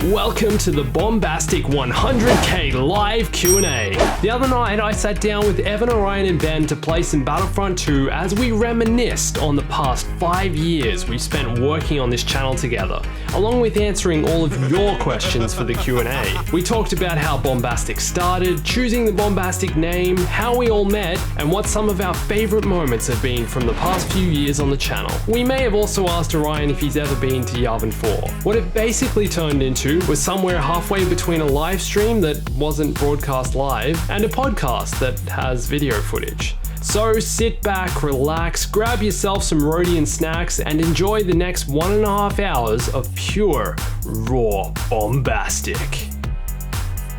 Welcome to the Bombastic 100K live Q&A. The other night I sat down with Evan, Orion and Ben to play some Battlefront 2 as we reminisced on the past 5 years we've spent working on this channel together, along with answering all of your questions for the Q&A. We talked about how Bombastic started, choosing the Bombastic name, how we all met, and what some of our favourite moments have been from the past few years on the channel. We may have also asked Orion if he's ever been to Yavin 4. What it basically turned into was somewhere halfway between a live stream that wasn't broadcast live and a podcast that has video footage. So sit back, relax, grab yourself some Rhodian snacks and enjoy the next 1.5 hours of pure, raw bombastic.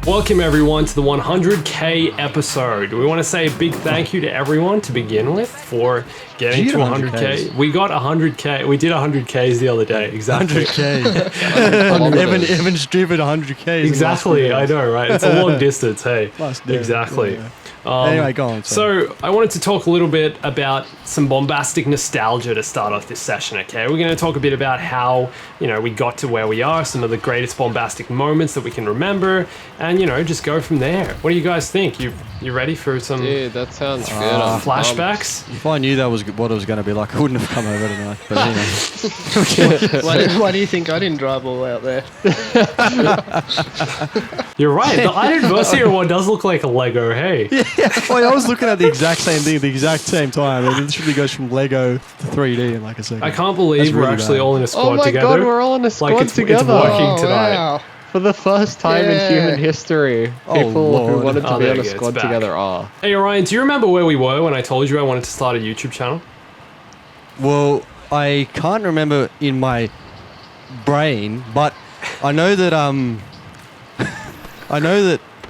Welcome everyone to the 100K episode. We want to say a big thank you to everyone to begin with for getting to 100K. We got 100K. We did 100Ks the other day. Exactly. 100K. Evan's driven 100K. Exactly. I know, right? It's a long distance. Hey. Exactly. Yeah. Anyway, go on. So I wanted to talk a little bit about some bombastic nostalgia to start off this session, okay? We're going to talk a bit about how, we got to where we are, some of the greatest bombastic moments that we can remember, and, just go from there. What do you guys think? You ready for some Dude, that sounds good. flashbacks? If I knew that was what it was going to be like, I wouldn't have come over tonight. But anyway. Why do you think I didn't drive all the way out there? You're right. The Iron Versier one does look like a Lego, hey? Yeah, well, I was looking at the exact same thing at the exact same time. It literally goes from Lego to 3D in like a second. I can't believe we're actually all in a squad together. Oh my god, we're all in a squad together. It's working tonight. Wow. For the first time in human history, people who wanted to be on a squad together are. Hey Orion, do you remember where we were when I told you I wanted to start a YouTube channel? Well, I can't remember in my brain, but I know that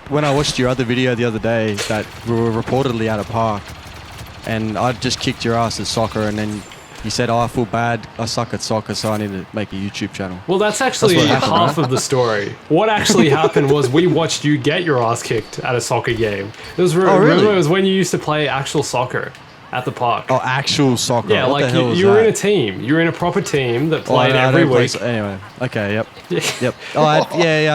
when I watched your other video the other day that we were reportedly at a park and I just kicked your ass at soccer and then you said, I feel bad, I suck at soccer, so I need to make a YouTube channel. Well, that's actually half of the story. What actually happened was we watched you get your ass kicked at a soccer game. It was remember it was when you used to play actual soccer at the park. Oh, actual soccer. Yeah, what like the hell you was were that? in a team. You were in a proper team that played I every don't play week. Anyway, okay, yep. Yeah. Yep. Oh, I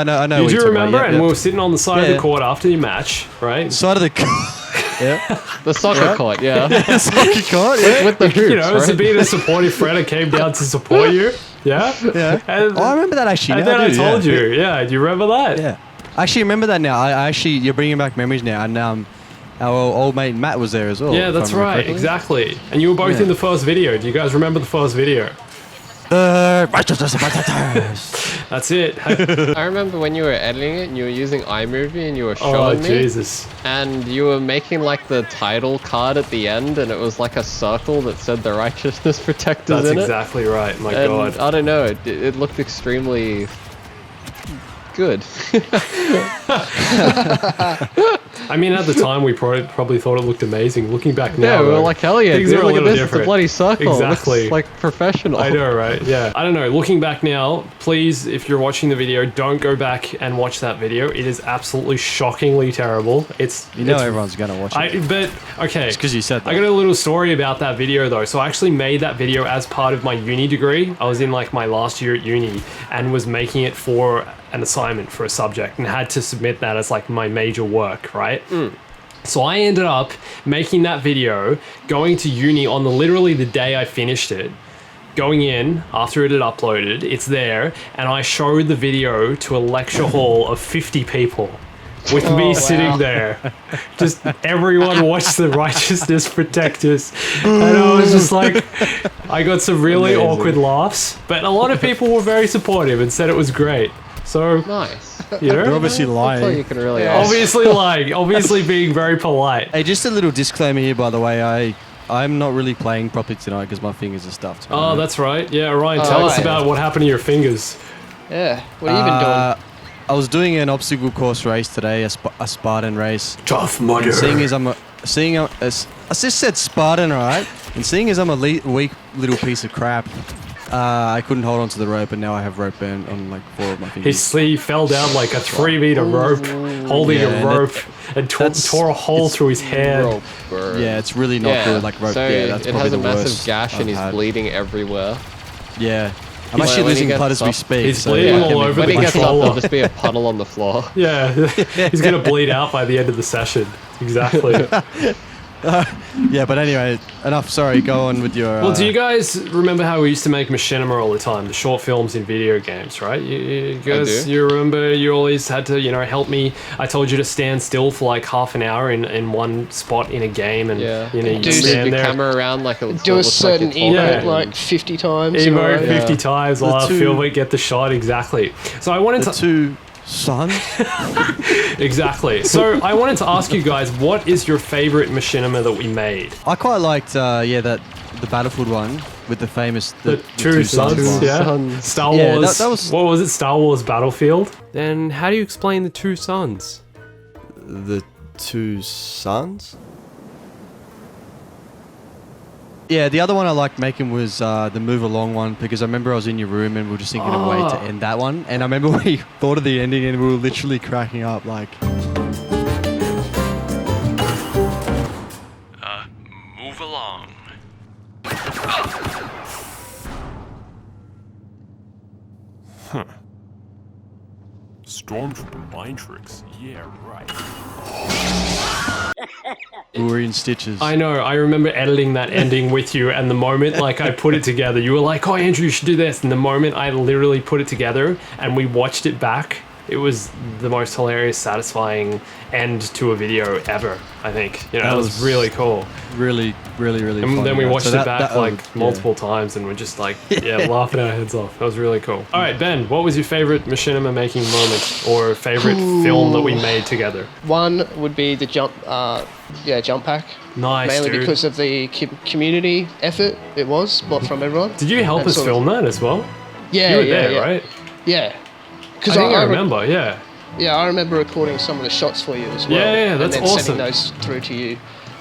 know. You what do you're remember? talking about. And we were sitting on the side of the court after the match, right? Side of the court. Yeah. The soccer court, yeah. Soccer court, yeah. With the hoops, As right? being a supportive friend, I came down to support you. Yeah? Yeah. And, I remember that actually. and now, then I dude, told yeah. you. Yeah, do you remember that? Yeah. I actually remember that now. You're bringing back memories now. And our old mate Matt was there as well. Yeah, that's right. Exactly. And you were both in the first video. Do you guys remember the first video? That's it. I remember when you were editing it and you were using iMovie and you were showing me. Jesus. And you were making like the title card at the end and it was like a circle that said the righteousness protectors That's in it. exactly right. My And God. I don't know, it looked extremely good. I mean, at the time, we probably thought it looked amazing. Looking back now, Yeah, we were though, like, hell yeah, things dude, are a look at little this, it's a different. bloody circle. Exactly. It's like professional. I know, right? Yeah. I don't know. Looking back now, please, if you're watching the video, don't go back and watch that video. It is absolutely shockingly terrible. Everyone's going to watch it. But, okay. It's because you said that. I got a little story about that video, though. So I actually made that video as part of my uni degree. I was in, like, my last year at uni and was making it for an assignment for a subject and had to submit that as, like, my major work, right? So I ended up making that video, going to uni on literally the day I finished it, going in after it had uploaded, it's there, and I showed the video to a lecture hall of 50 people with me sitting there. Just everyone watched the righteousness protectors. And I was just like, I got some really awkward laughs, but a lot of people were very supportive and said it was great. So, Nice. You're obviously That's all lying. you can really ask. obviously lying, obviously being very polite. Hey, just a little disclaimer here, by the way. I'm not really playing properly tonight because my fingers are stuffed. Oh, that's right. Yeah, Ryan, tell us about what happened to your fingers. Yeah. What have you been doing? I was doing an obstacle course race today, a Spartan race. Tough mudder. And seeing as I just said Spartan, alright? And seeing as I'm a weak little piece of crap, I couldn't hold onto the rope, and now I have rope burn on like 4 of my fingers. His sleeve fell down like a 3-meter rope, holding a rope, and tore a hole through his hand. Rope burn. Yeah, it's really not good. Like rope. So Yeah, that's it probably has a the massive worst gash and I've he's had. bleeding everywhere. Yeah, I'm actually when he losing gets blood as we up- speak. He's so bleeding yeah, all over When the he gets up, controller. there'll just be a puddle on the floor. Yeah, he's gonna bleed out by the end of the session. Exactly. Yeah, but anyway, enough. Sorry, go on with your. Well, do you guys remember how we used to make Machinima all the time? The short films in video games, right? You guys, do. you remember you always had to, help me. I told you to stand still for like half an hour in one spot in a game, and Yeah. you Do stand Move your there. camera around like it Do a looks like certain you're talking. emote like 50 times. in a Emote row. 50 times while I two- feel it get the shot exactly. So I wanted the to two sons? exactly. So I wanted to ask you guys, what is your favorite Machinima that we made? I quite liked, that the Battlefield one with the famous The two sons, one. yeah. Sons. Star Yeah, Wars. that was- What was it? Star Wars Battlefield. Then how do you explain the two sons? The two sons? Yeah, the other one I liked making was the move along one because I remember I was in your room and we were just thinking of a way to end that one. And I remember we thought of the ending and we were literally cracking up like. Move along. Stormtrooper mind tricks. Yeah, right. We were in stitches. I know. I remember editing that ending with you, and the moment like I put it together, you were like, "Oh, Andrew, you should do this." And the moment I literally put it together and we watched it back, it was the most hilarious, satisfying end to a video ever. I think it That was was really cool. really And funny. then we watched So it back like yeah. multiple times, and we're just like, laughing our heads off. That was really cool. All right, Ben, what was your favorite Machinima making moment or favorite film that we made together? One would be the jump pack. Nice, Mainly dude. because of the community effort it was, bought from everyone. Did you help And us sort of- film that as well? Yeah, You were yeah, there, yeah. right? Yeah. I Because think I remember. Yeah. Yeah, I remember recording some of the shots for you as well. Yeah, that's and then awesome. sending those through to you.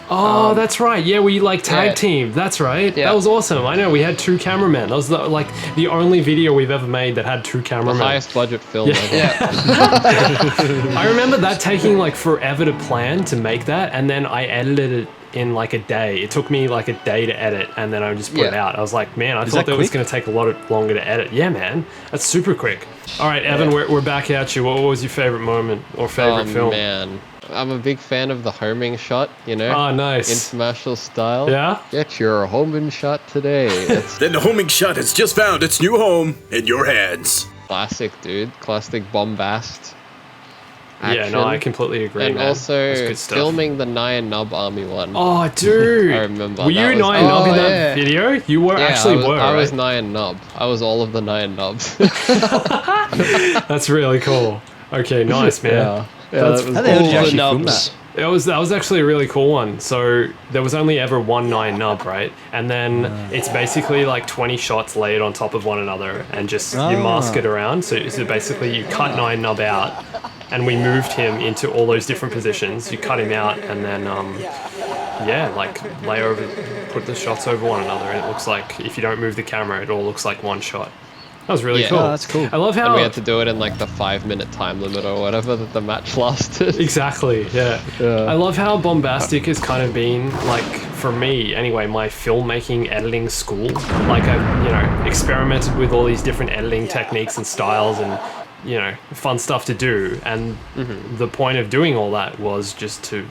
Oh, that's right. Yeah, we like tag yeah. teamed. That's right. Yeah. That was awesome. I know we had two cameramen. That was the only video we've ever made that had two The cameramen. highest budget film ever. Yeah. I remember that taking like forever to plan to make that, and then I edited it in like a day. It took me like a day to edit, and then I just put it Yeah. out. I was like, man, I Is thought that that was quick? going to take a lot longer to edit. Yeah, man, that's super quick. All right, Evan, we're back at you. What was your favorite moment or favorite Oh film? man, I'm a big fan of the homing shot. Oh, In nice. commercial style. Yeah. Get your homing shot today. It's Then the homing shot has just found its new home in your hands. classic, dude. Classic bombast. Action. Yeah, no, I completely agree, And man. also That's good stuff. filming the Nyan Nub Army one. Oh, dude. I remember. Were you that was- Nyan Nub in Oh, that yeah. video? You were Yeah, actually I was right? Nyan Nub. I was all of the Nyan Nubs. That's really cool. Okay, nice, man. Yeah, That's- that was How the hell did you All the actually film nubs. that? That was actually a really cool one. So there was only ever one 9 nub, right? And then it's basically like 20 shots laid on top of one another, and just you mask it around. So basically you cut 9 nub out, and we moved him into all those different positions. You cut him out, and then lay over, put the shots over one another, and it looks like if you don't move the camera, it all looks like one shot. That was really Yeah. cool. Oh, that's cool. I love how And we had to do it in like the 5-minute time limit or whatever that the match lasted. Exactly, yeah. I love how Bombastic has kind of been, like, for me anyway, my filmmaking editing school. Like, I've, experimented with all these different editing techniques and styles and, fun stuff to do. And the point of doing all that was just to,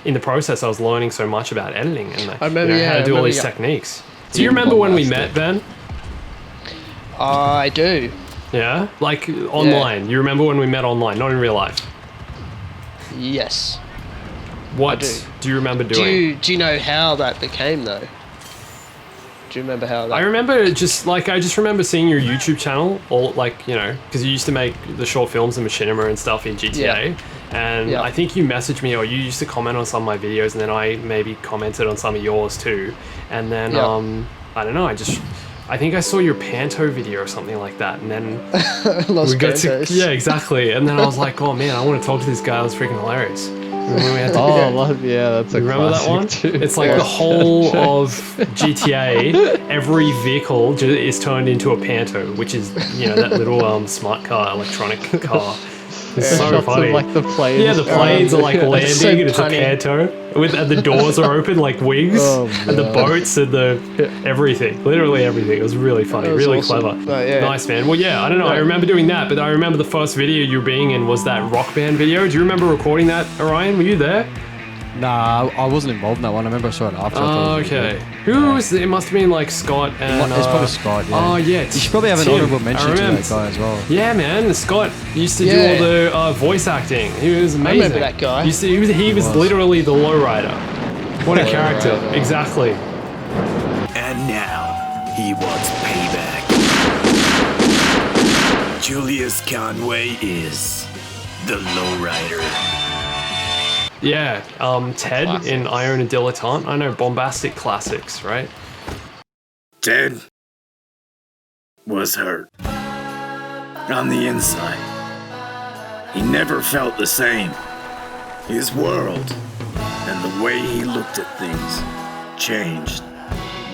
in the process, I was learning so much about editing and I remember, how to I do all remember, these techniques. Do you remember when we met, Ben? I do. Yeah? Like, online. You remember when we met online, not in real life? Yes. What do. you remember doing? Do you know how that became though? Do you remember how that? I remember I just remember seeing your YouTube channel, all because you used to make the short films and Machinima and stuff in GTA, and Yeah. I think you messaged me or you used to comment on some of my videos, and then I maybe commented on some of yours too, and then Yeah. I don't know, I think I saw your Panto video or something like that, and then Los we got to Santos. yeah, exactly, and then I was like, oh man, I want to talk to this guy. That was freaking hilarious. Remember when we had to That's a Remember that classic one? too. It's like the whole of GTA, every vehicle is turned into a Panto, which is, that little smart car, electronic car. It's so Shots funny. of like the planes. Yeah, the planes are like landing so and it's funny. a panto. And the doors are open like wings. Oh, and the boats and the everything. Literally everything. It was really funny. That was Really awesome. clever. No, yeah. Nice, man. Well, yeah, I don't know. I remember doing that, but I remember the first video you were being in was that rock band video. Do you remember recording that, Orion? Were you there? Nah, I wasn't involved in that one. I remember I saw it after. I thought it was really Okay. good. Who was it? It must have been like Scott and. It's probably Scott, yeah. Oh, yeah. You should probably have an Tim. honorable mention I to remember. that guy as well. Yeah, man. Scott used to Yeah. do all the voice acting. He was amazing. remember that guy. You see, he was literally the lowrider. What a character. Lowrider. Exactly. And now, he wants payback. Julius Conway is the lowrider. Yeah. Ted Classics. in Iron and Dilettante. I know bombastic classics, right? Ted was hurt. On the inside. He never felt the same. His world and the way he looked at things changed.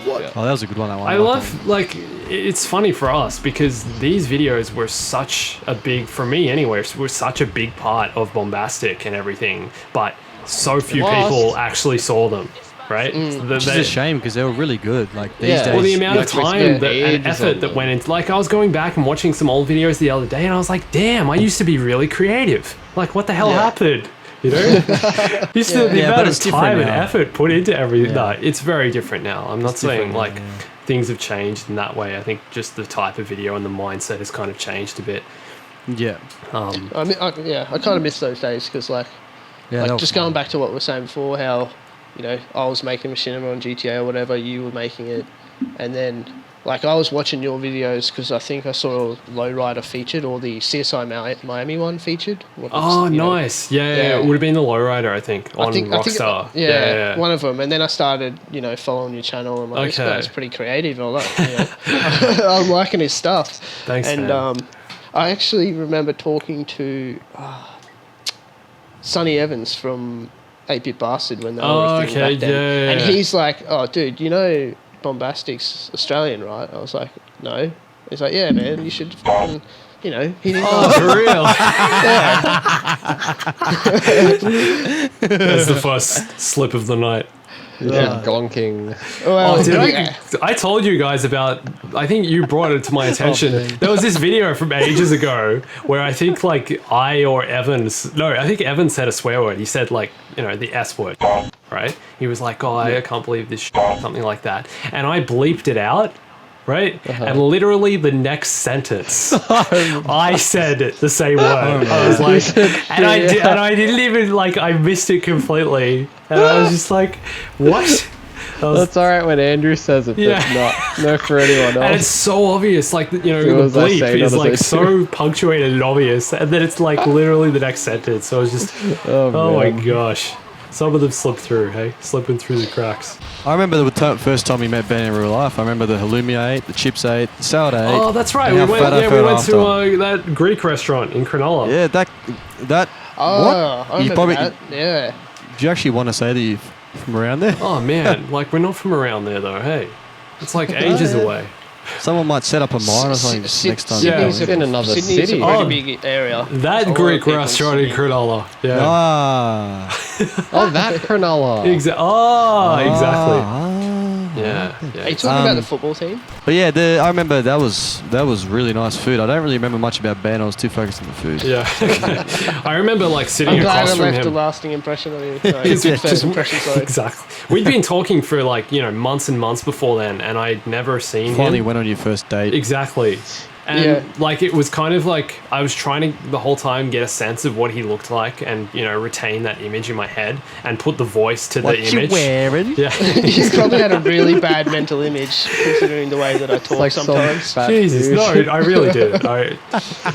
What? Oh, that was a good one. That one. I liked love, that. like, it's funny for us because these videos were such a big, for me anyway, were such a big part of Bombastic and everything, but so few was. people actually saw them, right? Which is a shame because they were really good. Like these Yeah. days. Well, the amount of Like, we time spent that, and ages effort on that them. went into, like, I was going back and watching some old videos the other day and I was like, damn, I used to be really creative. Like, what the hell happened? You know? Used to the Yeah, but amount of it's different time and now. effort put into everything. Yeah. No, it's very different now. I'm not saying different now, like yeah. things have changed in that way. I think just the type of video and the mindset has kind of changed a bit. Yeah. I mean, I kind of miss those days because, like Yeah. they were just fun. going back to what we were saying before, how, you know, I was making Machinima on GTA or whatever, you were making it, and then, like, I was watching your videos because I think I saw Lowrider featured or the CSI Miami one featured. What was, Oh, you know, nice. Yeah, Yeah. it would have been the lowrider, I think, on I think Rockstar. yeah, one of them. And then I started, you know, following your channel and like, this Okay. guy's pretty creative and all that. You know? I'm liking his stuff. Thanks, And man. I actually remember talking to Sonny Evans from 8-Bit Bastard when they were Oh, a thing okay, back then. yeah. And he's like, "Oh, dude, you know Bombastic's Australian, right?" I was like, "No." He's like, "Yeah, man, you should fucking, you know." He didn't Oh, for real? That's the first slip of the night. Yeah, gonking. Well, Oh, did yeah. I told you guys about, I think you brought it to my attention. There was this video from ages ago where I think like I think Evan said a swear word. He said like, you know, the S word, right? He was like, oh, I can't believe this shit, something like that. And I bleeped it out. Right? And literally the next sentence, I said the same word. I was like, and I didn't even, like, I missed it completely. And I was just like, what? I was, That's alright when Andrew says it, but Yeah. not for anyone and it's else. so obvious, like, you know, Soon the as I say bleep is it, like I so punctuated and obvious. And then it's like literally the next sentence. So I was just, oh my man. gosh. Some of them slipped through, hey? Slipping through the cracks. I remember the first time we met Ben in real life. I remember the halloumi I ate, the chips I ate, the salad I ate. Oh, that's right. and We how went, fat I we felt went after. to that Greek restaurant in Cronulla. Yeah, that. Oh, what? I You remember probably. that. Yeah. Do you actually want to say that you're from around there? Oh man, like we're not from around there though. Hey, it's like ages away. Someone might set up a mine or something next time. Yeah. Sydney's in another Sydney's city. a Oh. pretty big area. That A lot Greek of people in restaurant in Sydney. Cronulla. Yeah. Ah. Oh, that Cronulla. Exactly. Yeah. Are you Yeah. talking about the football team? But yeah, I remember that was really nice food. I don't really remember much about Ben. I was too focused on the food. Yeah. I remember like sitting I'm glad across I from left a him. lasting impression on you. First impression, sorry. Exactly. We'd been talking for like, you know, months and months before then, and I'd never seen Finally him. went on your first date. Exactly. And Yeah. like it was kind of like I was trying to the whole time get a sense of what he looked like and, you know, retain that image in my head and put the voice to What the you image. wearing? Yeah. He's probably had a really bad mental image considering the way that I talk Like some sometimes. fat Jesus, dude. no, I really did. I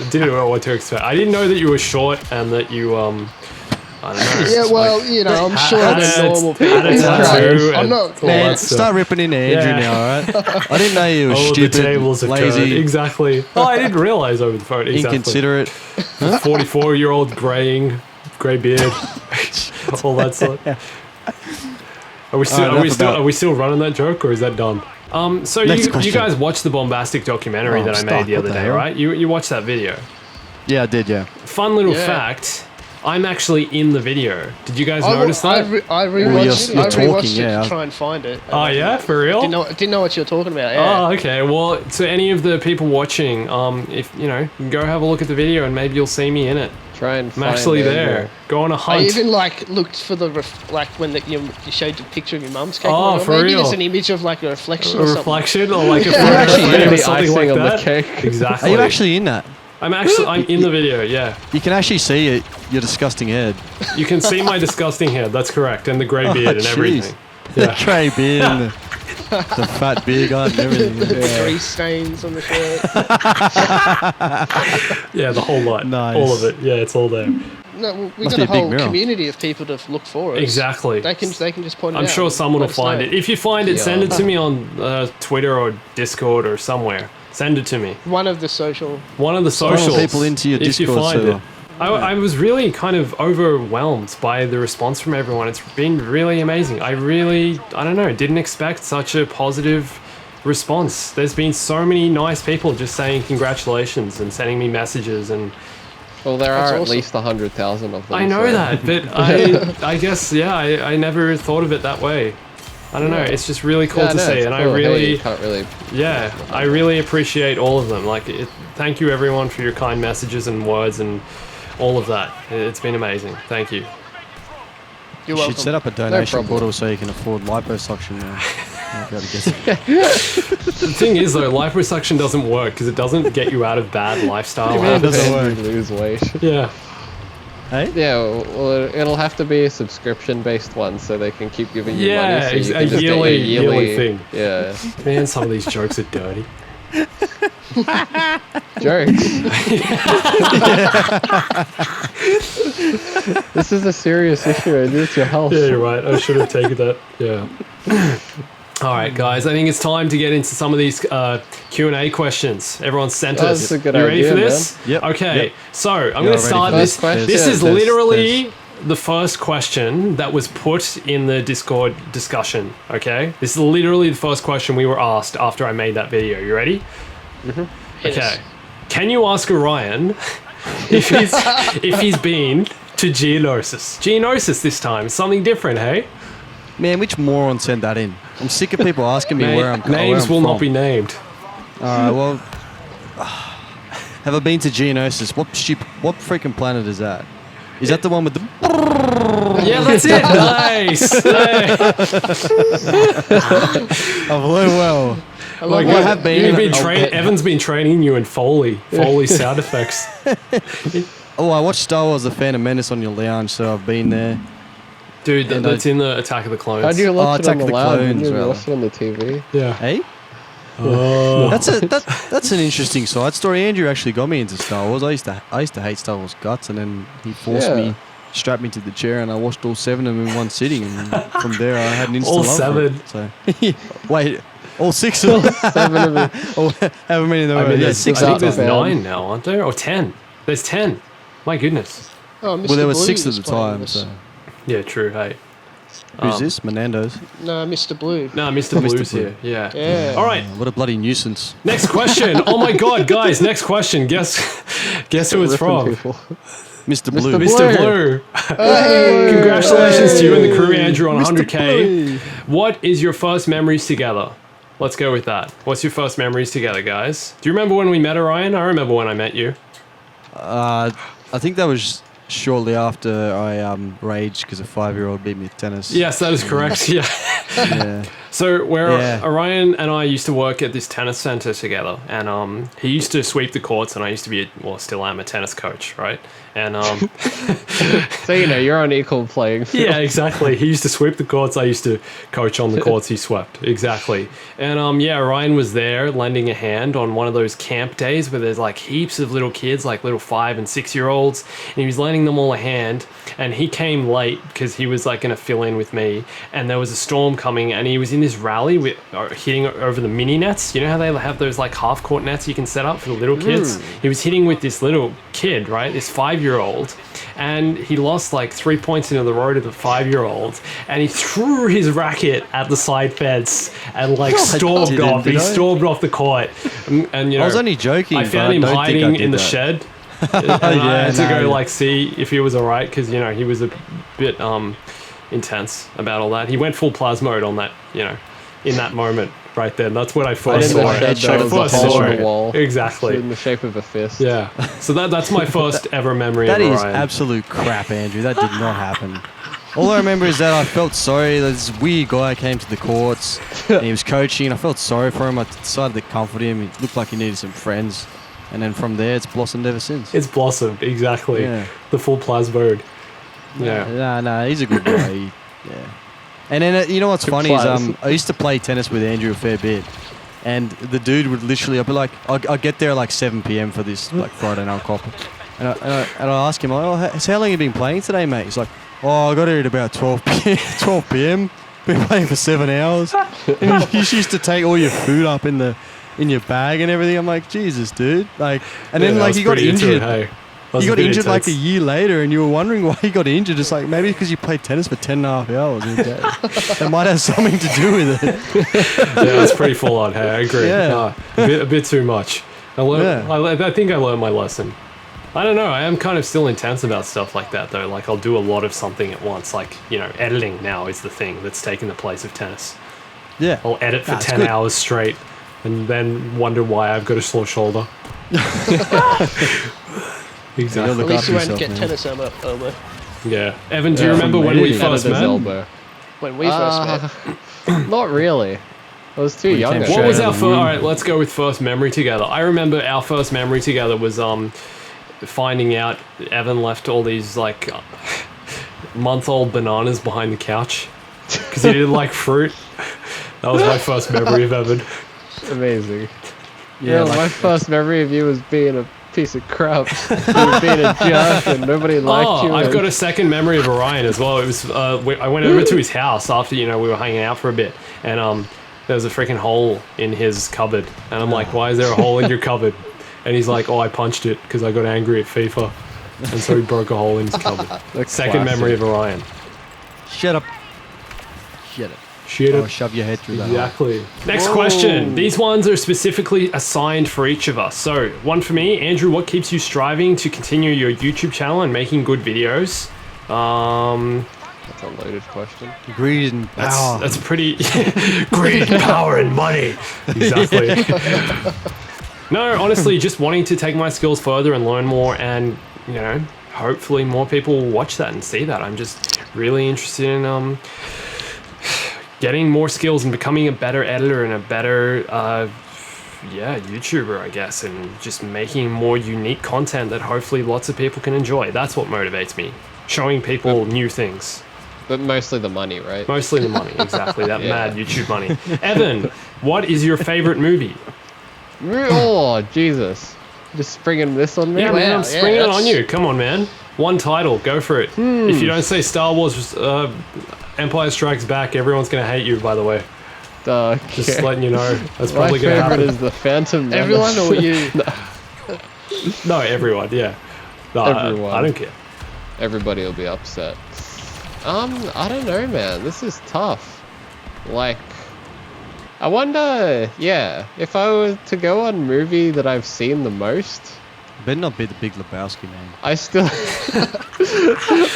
didn't know what to expect. I didn't know that you were short and that you I don't know. Yeah, well, you know, I'm shorter had than a- normal had a people. tattoo I'm and not. all Man, that stuff. start ripping into Andrew Yeah. now, alright? I didn't know you were Oh, stupid, the tables have lazy, turned. Exactly. Oh, I didn't realize over the phone. Exactly. inconsiderate. 44-year-old grey beard, all that stuff. Are we still enough about- are we still running that joke or is that done? So Next you question. guys watched the Bombastic documentary Oh, that I stop. made the What other the day, hell? right? You watched that video. Yeah, I did, yeah. fun little Yeah. fact. I'm actually in the video. Did you guys I notice that? I Well, rewatched you're it. I talking, rewatched it yeah. to try and find it. Oh yeah, for real? Didn't know what you were talking about. Yeah. Oh, okay. Well, to any of the people watching, if you know, go have a look at the video and maybe you'll see me in it. Try and I'm find actually Andrew. there. Go on a I hunt. even like looked for the when you showed the picture of your mum's cake. Oh, Like, for maybe real? there's an image of like a reflection A or something. reflection or like a actually photo in or it. something like Icing on the that. cake. Exactly. Are you actually in that? I'm in the video. Yeah. You can actually see it. Your disgusting head. You can see my disgusting head. That's correct, and the grey beard and jeez. everything. The Yeah. tray beard and the fat beer guy and everything. The grease stains on the shirt. Yeah, the whole lot. Nice. All of it. Yeah, it's all there. No, well, we Must got be a a big whole mirror. community of people to look for us. Exactly. They can just point it I'm out. sure someone will Let us know. find it. If you find it, Yeah. send it to me on Twitter or Discord or somewhere. Send it to me. One of the social. One of the Funnel socials. people into your if you Discord find server. it. I was really kind of overwhelmed by the response from everyone. It's been really amazing. I don't know, didn't expect such a positive response. There's been so many nice people just saying congratulations and sending me messages, and Well, there That's are at awesome. least 100,000 of them. I know so- that, but I guess, yeah, I never thought of it that way. I don't know, it's just really cool Yeah, to no, see, it's and I cool. Hey, really, you can't really. yeah, I really appreciate all of them. Thank you everyone for your kind messages and words and all of that. It's been amazing. Thank you. You're You welcome. should set up a donation problem. portal so you can afford liposuction now. Might be able to get it. The thing is though, liposuction doesn't work because it doesn't get you out of bad lifestyle mean it habits. doesn't Help work? you lose weight. Yeah. Hey? Yeah, well, it'll have to be a subscription-based one, so they can keep giving you Yeah, money. So you a can just get your yearly thing. Yeah, Man, some of these jokes are dirty. jokes. This is a serious issue. Andrew. It's your health. Yeah, you're right. I should have taken that. Yeah. All right, guys. I think it's time to get into some of these Q&A questions. Everyone sent Oh, us. that's a good you ready idea, for this? man. Yep, Okay. yep. So I'm going ready to start for this. this question? This is There's- literally the first question that was put in the Discord discussion. Okay. This is literally the first question we were asked after I made that video. You ready? Hit us. Okay. Can you ask Orion if he's been to Geonosis? Geonosis this time. Something different, hey? Man, which moron sent that in? I'm sick of people asking me where I'm Names will from. not be named. Alright, well... Have I been to Geonosis? What freaking planet is that? Is that the one with the... Yeah, that's it. Nice. Hey. I've learned well. I love Well, I that. have been... You've been oh, Evan's been training you in Foley sound effects. Oh, I watched Star Wars The Phantom Menace on your lounge, so I've been there. Dude, And that's in the Attack of the Clones. How'd you watch it Attack on of the the lounge? Clones, You rather. watched it on the TV. Yeah. Hey? Oh. That's an interesting side story. Andrew actually got me into Star Wars. I used to hate Star Wars guts, and then he forced me, strapped me to the chair, and I watched all 7 of them in one sitting. And from there, I had an instant All love 7? For it. So wait, all 6 of them. 7 of them. Or however many there were. I mean, Yeah, there's, 6 I at think the there's time. 9 now, aren't there? Or 10. There's 10. My goodness. Oh, Mr. Well, there were Blue 6 at was the playing time. this. So Yeah, true. Hey. who's this? Menando's. No, Mr. Blue. No, Mr. Mr. Blue's Blue. here. Yeah. Yeah. All right. What a bloody nuisance. Next question. Oh my God, guys. Next question. Guess who it's Ripping from. people. Mr. Blue. Mr. Blue. Congratulations to you and the crew, Andrew, on 100K. What is your first memories together? Let's go with that. What's your first memories together, guys? Do you remember when we met, Orion? I remember when I met you. I think that was shortly after I raged because a 5-year-old beat me at tennis. Yes, that is correct. Yeah. Yeah. So Yeah. Orion and I used to work at this tennis center together, and he used to sweep the courts, and I used to be, still am a tennis coach, right? And So you're on equal playing field. yeah, exactly. He used to sweep the courts. I used to coach on the courts he swept. Exactly. And Ryan was there lending a hand on one of those camp days where there's like heaps of little kids, like little 5 and 6-year-olds, and he was lending them all a hand. And he came late because he was like going to fill in with me. And there was a storm coming, and he was in this rally with hitting over the mini nets. You know how they have those like half court nets you can set up for the little kids? He was hitting with this little kid, right? This 5-year-old, and he lost like 3 points into the row to the 5-year-old, and he threw his racket at the side fence and like stormed didn't, off. did He I? stormed off the court, and I was only joking. I but found him don't think I hiding did in the that. shed. And I had to no. go like see if he was alright because you know he was a bit intense about all that. He went full plasma mode on that, you know, in that moment right there. And that's when I first saw it. There was a hole in the wall. Exactly. In the shape of a fist. Yeah. So that's my first ever memory That of is Orion. absolute crap, Andrew. That did not happen. All I remember is that I felt sorry. This weird guy came to the courts and he was coaching and I felt sorry for him. I decided to comfort him. He looked like he needed some friends. And then from there, it's blossomed ever since. It's blossomed, exactly. Yeah. The full plasmode. Yeah. Nah, he's a good guy. Yeah. And then, you know what's funny is I used to play tennis with Andrew a fair bit. And the dude would literally, I'd be like, I'll get there at like 7 p.m. for this like Friday night cop. And I ask him, oh, so how long have you been playing today, mate? He's like, oh, I got here at about 12 p.m. Been playing for 7 hours. And you used to take all your food up in your bag and everything. I'm like, Jesus, dude. Like, and then like he got injured. He got injured like a year later, and you were wondering why he got injured. It's like maybe because you played tennis for 10.5 hours a day. That might have something to do with it. Yeah, it's pretty full on. Hey, I agree. Yeah. A bit too much. I think I learned my lesson. I don't know. I am kind of still intense about stuff like that, though. Like, I'll do a lot of something at once. Like, you know, editing now is the thing that's taken the place of tennis. Yeah. I'll edit for 10 hours straight and then wonder why I've got a sore shoulder. Exactly. At least you won't get tennis elbow. Yeah. Evan, do you remember when we first met? When we first met? Not really. I was too young. What was our first... Alright, let's go with first memory together. I remember our first memory together was finding out Evan left all these like month-old bananas behind the couch because he didn't like fruit. That was my first memory of Evan. Amazing. Yeah, like, my first memory of you was being a piece of crap. You were being a jerk and nobody liked you. I've got a second memory of Orion as well. It was I went over to his house after, you know, we were hanging out for a bit, and there was a freaking hole in his cupboard, and I'm like, why is there a hole in your cupboard? And he's like, oh, I punched it because I got angry at FIFA, and so he broke a hole in his cupboard. Second memory of Orion. Shut up. Shut up. Shit. Shove your head through that. Exactly. Next question. These ones are specifically assigned for each of us. So, one for me. Andrew, what keeps you striving to continue your YouTube channel and making good videos? That's a loaded question. Greed and power. That's pretty... Greed, power, and money. Exactly. No, honestly, just wanting to take my skills further and learn more, and, you know, hopefully more people will watch that and see that. I'm just really interested in... getting more skills and becoming a better editor and a better, YouTuber, I guess, and just making more unique content that hopefully lots of people can enjoy. That's what motivates me. Showing people new things. But mostly the money, right? Mostly the money, exactly. That mad YouTube money. Evan, what is your favorite movie? Oh, Jesus. Just springing this on me? Yeah, man, I'm springing it on you. Come on, man. One title, go for it. If you don't say Star Wars, Empire Strikes Back, everyone's going to hate you, by the way. Just letting you know. That's probably going to happen. My favorite is the Phantom Menace. Everyone or you? No, everyone, yeah. No, Everyone. I don't care. Everybody will be upset. I don't know, man. This is tough. Like, I wonder, if I were to go on movie that I've seen the most... Better not be the Big Lebowski, man. I still... My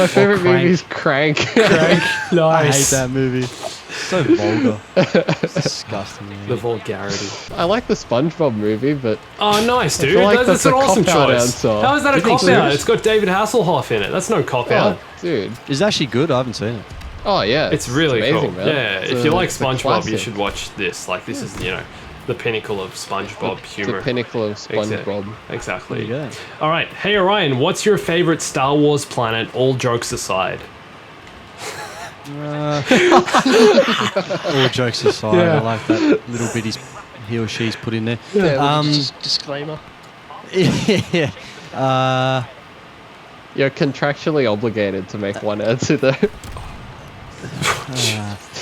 favorite movie is Crank. Crank. Nice. I hate that movie. So vulgar. It's disgusting, man. The vulgarity. I like the SpongeBob movie, but... Oh, nice, dude. Like that's an awesome choice. Answer. How is that a cop-out? It's got David Hasselhoff in it. That's no cop-out. Oh, dude. It's actually good. I haven't seen it. Oh, yeah. It's really amazing, cool. man. Yeah, if you like SpongeBob, classic. you should watch this. Like, this is, you know, the pinnacle of SpongeBob humor. The pinnacle of SpongeBob. Exactly. There you go. All right. Hey, Orion, what's your favorite Star Wars planet, all jokes aside? All jokes aside, I like that little bit he or she's put in there. Just disclaimer. Yeah. You're contractually obligated to make one answer, though.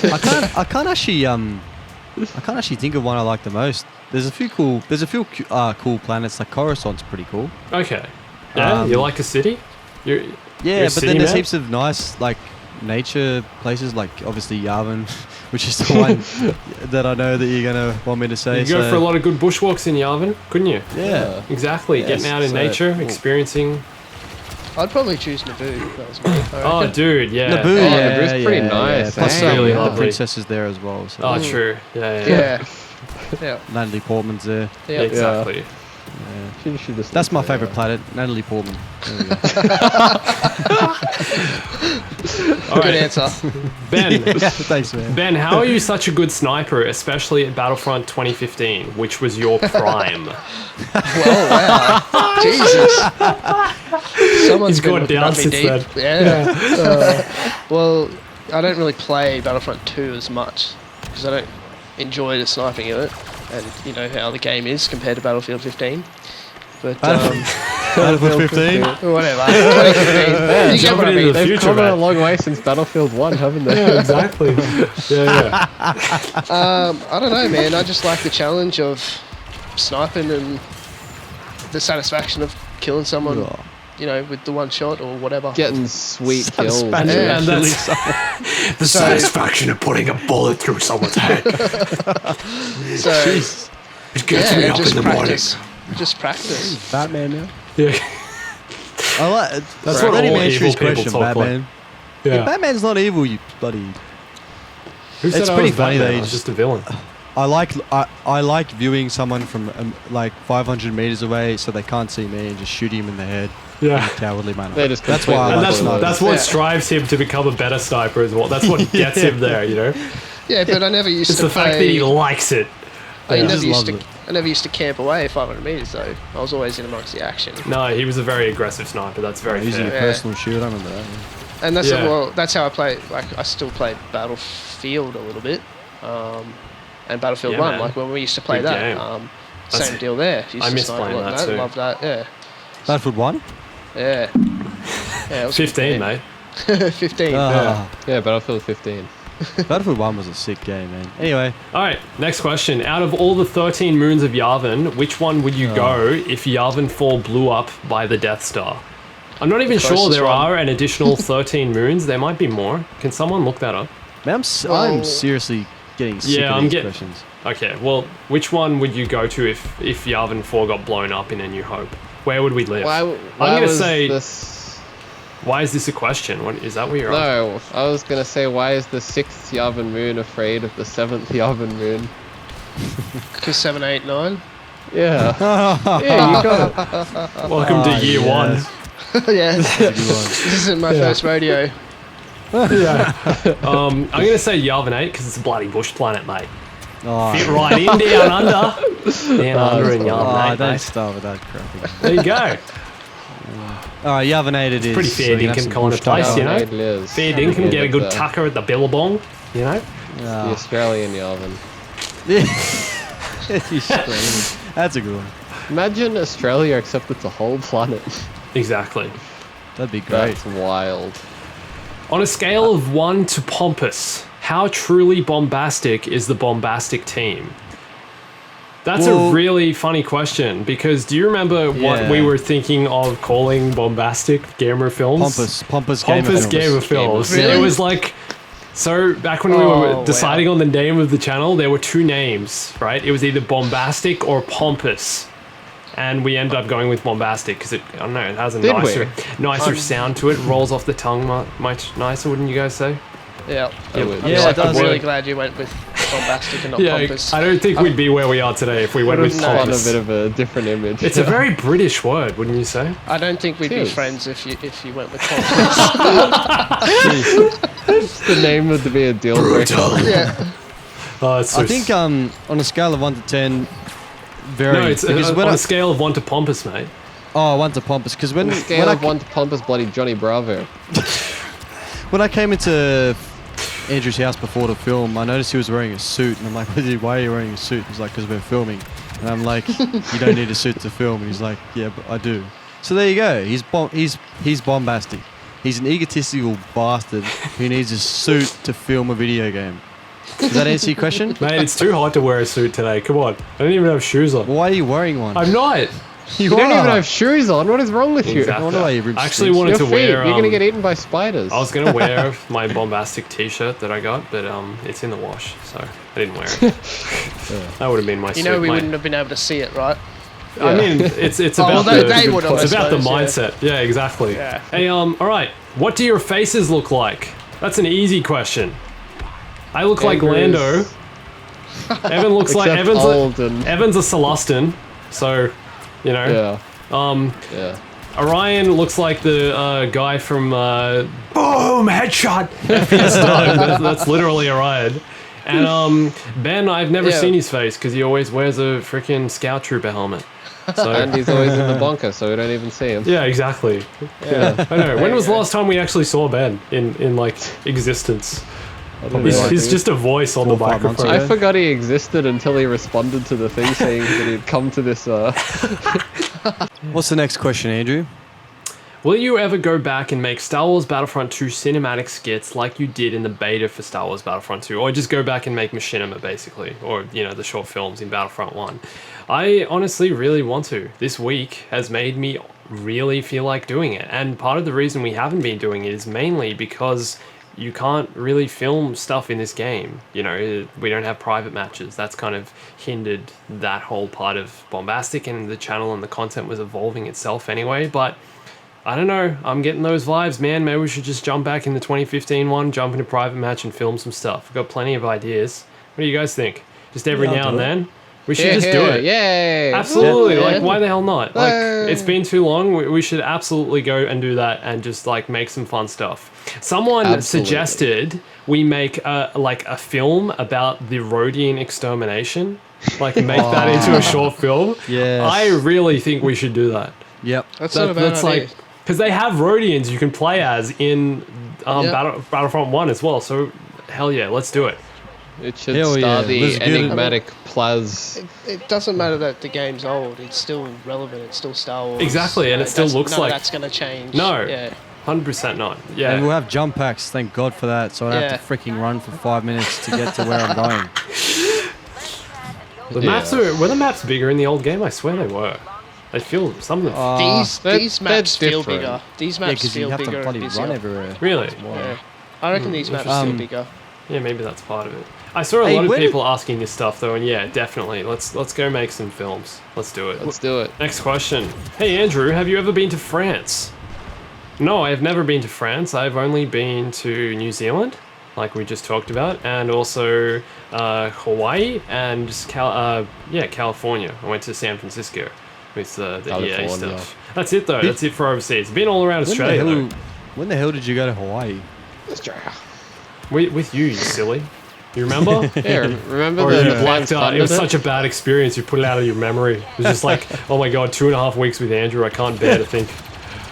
I can't actually think of one I like the most. There's a few cool planets. Like Coruscant's pretty cool. Okay. Yeah, you like a city? Yeah, but then there's heaps of nice, like, nature places, like obviously Yavin, which is the one that I know that you're gonna want me to say. You go for a lot of good bushwalks in Yavin, couldn't you? Yeah. Exactly. Yes, Getting out in so- nature, Cool. experiencing. I'd probably choose Naboo. If that was me. I Oh, reckon. dude, yeah. Naboo, Oh, yeah, Naboo's pretty nice, Plus, eh? Really the lovely. princess is there as well. So Oh, true. Yeah. Yeah. Yeah. Natalie Portman's there. Yeah. Exactly. She should just That's my look there. favourite planet, Natalie Portman. There we go. All Good right, answer. Ben. Thanks, man. Ben, how are you such a good sniper, especially at Battlefront 2015, which was your prime? Oh wow. Jesus. Someone's He's been gone looking down at me since deep. then. Yeah. Well, I don't really play Battlefront 2 as much because I don't enjoy the sniping of it, and you know how the game is compared to Battlefield 15. But Battlefield 15? whatever. 2015. You get what I Jumping into mean. the They've future, come a man. long way since Battlefield 1, haven't they? Exactly. Yeah. I don't know, man. I just like the challenge of sniping and the satisfaction of killing someone, you know, with the one shot or whatever. Getting sweet kills. Satisfaction. Yeah. And that's the So- satisfaction of putting a bullet through someone's head. So It gets me yeah, up just in the morning. practice. Just practice. Batman, yeah. Yeah. I like. That's Let what him all answer evil his people question, talk like. Batman. Yeah. Batman's not evil, you bloody. Who said It's I pretty was funny Batman? that he I was just- just a villain. I like viewing someone from like 500 meters away, so they can't see me, and just shoot him in the head. Yeah. Cowardly manner. They just That's why I And like that's snipers. that's what Yeah. strives him to become a better sniper as well. That's what gets him there, you know. Yeah, but I never used It's to the fact that he play. likes it. I Yeah. never Just used to. loves it. I never used to camp away 500 meters though. I was always in amongst the action. No, he was a very aggressive sniper. That's very Using a fair. personal shoot. I remember that. Yeah. And that's Yeah. well, that's how I play. Like I still play Battlefield a little bit, and Battlefield Yeah, 1. man. Like when we used to play Good that. game. Same That's- deal there. Used I to miss snipe a playing lot that of too. Love that. Yeah. Battlefield 1? Yeah. Yeah. It was 15, mate. 15. Ah, Yeah, Battlefield 15. Battlefield 1 was a sick game, man. Anyway, All right, next question. Out of all the 13 moons of Yavin, which one would you go if Yavin 4 blew up by the Death Star? I'm not even sure closest there one. are an additional 13 moons. There might be more. Can someone look that up? man, Well- I'm seriously getting sick Yeah, of I'm these getting- questions. Okay, well, which one would you go to if Yavin 4 got blown up in A New Hope? Where would we live? I'm going to was say, this... why is this a question? What, is that what you're asking? No, I was gonna say, why is the 6th Yavin moon afraid of the 7th Yavin moon? Because 7, 8, 9. Yeah. Yeah, you got it. Welcome to year one. Yeah. This isn't my first rodeo. Yeah. I'm going to say Yavin 8 because it's a bloody bush planet, mate. Oh, Fit right in, down under. Down under in oh, Yavin 8, don't mate. start with that crap. There you go. Alright, Yavin 8 it is. pretty fair so you can have dinkum some kind of bush place, tucker. you know? It is. Fair dinkum, get a good But, tucker at the billabong, you know? The Ah. Australian Yavin. He's screaming. That's a good one. Imagine Australia, except it's a whole planet. Exactly. That'd be great. That's wild. On a scale of 1 to pompous, how truly bombastic is the bombastic team? That's Well- a really funny question because do you remember what Yeah. we were thinking of calling bombastic Gamer Films? Pompous Pompous Game Gamer of Films. Really? It was like, so back when we Oh, were deciding on the name of the channel, there were two names, right? It was either bombastic or pompous. And we ended up going with bombastic because it, I don't know, it has a Did we? nicer sound to it, rolls off the tongue much nicer, wouldn't you guys say? Yeah. Yeah, would. Yeah, it I'm does. really glad you went with bombastic and not Yeah, pompous. I don't think we'd be where we are today if we went with No. On a pompous. bit of a different image. It's a very British word, wouldn't you say? I don't think we'd be Cheers. friends if you went with pompous. The name would be a deal breaker. Yeah. Oh, it's so I think on a scale of 1 to 10, very. no, it's because when on I, a scale of 1 to pompous, mate. 1 to pompous. Because when On a scale when I, of 1 to pompous bloody Johnny Bravo. when I came into Andrew's house before the film, I noticed he was wearing a suit, and I'm like, "Why are you wearing a suit?" He's like, "Because we're filming." And I'm like, "You don't need a suit to film." And he's like, "Yeah, but I do." So there you go. He's bombastic. He's an egotistical bastard who needs a suit to film a video game. Does that answer your question? Mate, it's too hot to wear a suit today. Come on. I don't even have shoes on. Why are you wearing one? I'm not. You don't even have shoes on. What is wrong with you? I wonder why your ribs I actually stink. wanted Your to feet. wear. You're gonna get eaten by spiders. I was gonna wear my Bombastic T-shirt that I got, but it's in the wash, so I didn't wear it. That would have been my. You know, we my, wouldn't have been able to see it, right? I mean, it's Oh, about well, the they would have, it's I about the suppose, yeah. mindset. Yeah, exactly. Yeah. Hey, all right. What do your faces look like? That's an easy question. I look like Lando. Evan looks like Except Evan's. old and Evan's a Celestin, so you know. yeah. Yeah. Orion looks like the guy from Boom Headshot. That's literally Orion. And Ben, I've never seen his face because he always wears a freaking Scout Trooper helmet. So And he's always in the bunker, so we don't even see him. yeah, exactly. Yeah, I know. When was the last time we actually saw Ben in like existence? He's just a voice on the 4 or 5 months microphone. I forgot he existed until he responded to the thing saying that he'd come to this. What's the next question, Andrew? Will you ever go back and make Star Wars Battlefront 2 cinematic skits like you did in the beta for Star Wars Battlefront 2? Or just go back and make Machinima, basically? Or, you know, the short films in Battlefront 1? I honestly really want to. This week has made me really feel like doing it. And part of the reason we haven't been doing it is mainly because you can't really film stuff in this game. You know, we don't have private matches. That's kind of hindered that whole part of Bombastic, and the channel and the content was evolving itself anyway. But I don't know, I'm getting those vibes, man. Maybe we should just jump back in the 2015 one, jump into private match and film some stuff. We've got plenty of ideas. What do you guys think? Just every now and then? We should just do it. Yay! Absolutely. Yeah. Like, why the hell not? Like, Yay. it's been too long. We should absolutely go and do that and just like make some fun stuff. Someone Absolutely. suggested we make a film about the Rhodian extermination. Like, make that into a short film. Yes. I really think we should do that. Yep. That's not a bad That's idea. like, because they have Rhodians you can play as in Battlefront 1 as well. So, hell yeah, let's do it. It should Hell star yeah, let's the get it. enigmatic Plaz. It doesn't matter that the game's old. It's still relevant. It's still Star Wars. Exactly, and it still looks none of like- that's going to change. No. Yeah. 100% not. Yeah. And we'll have jump packs, thank God for that, so I don't Yeah. have to freaking run for 5 minutes to get to where I'm going. The maps were the maps bigger in the old game? I swear they were. I feel some of them. These they're maps feel different. bigger. These Yeah, maps because you feel have bigger to and bloody busier. run everywhere. Really? Yeah. I reckon these maps feel bigger. Yeah, maybe that's part of it. I saw a Hey, lot of when- people asking this stuff though, and yeah, definitely. Let's go make some films. Let's do it. Let's do it. Next question. Hey Andrew, have you ever been to France? No, I have never been to France. I've only been to New Zealand, like we just talked about, and also Hawaii and California. I went to San Francisco with the EA California. stuff. That's it though. That's it for overseas. Been all around Australia though. When the hell did you go to Hawaii? With you silly. You remember? Yeah, remember Or the you fans blacked out. It funded was such a bad experience. You put it out of your memory. It was just like, oh my god, 2.5 weeks with Andrew. I can't bear to think.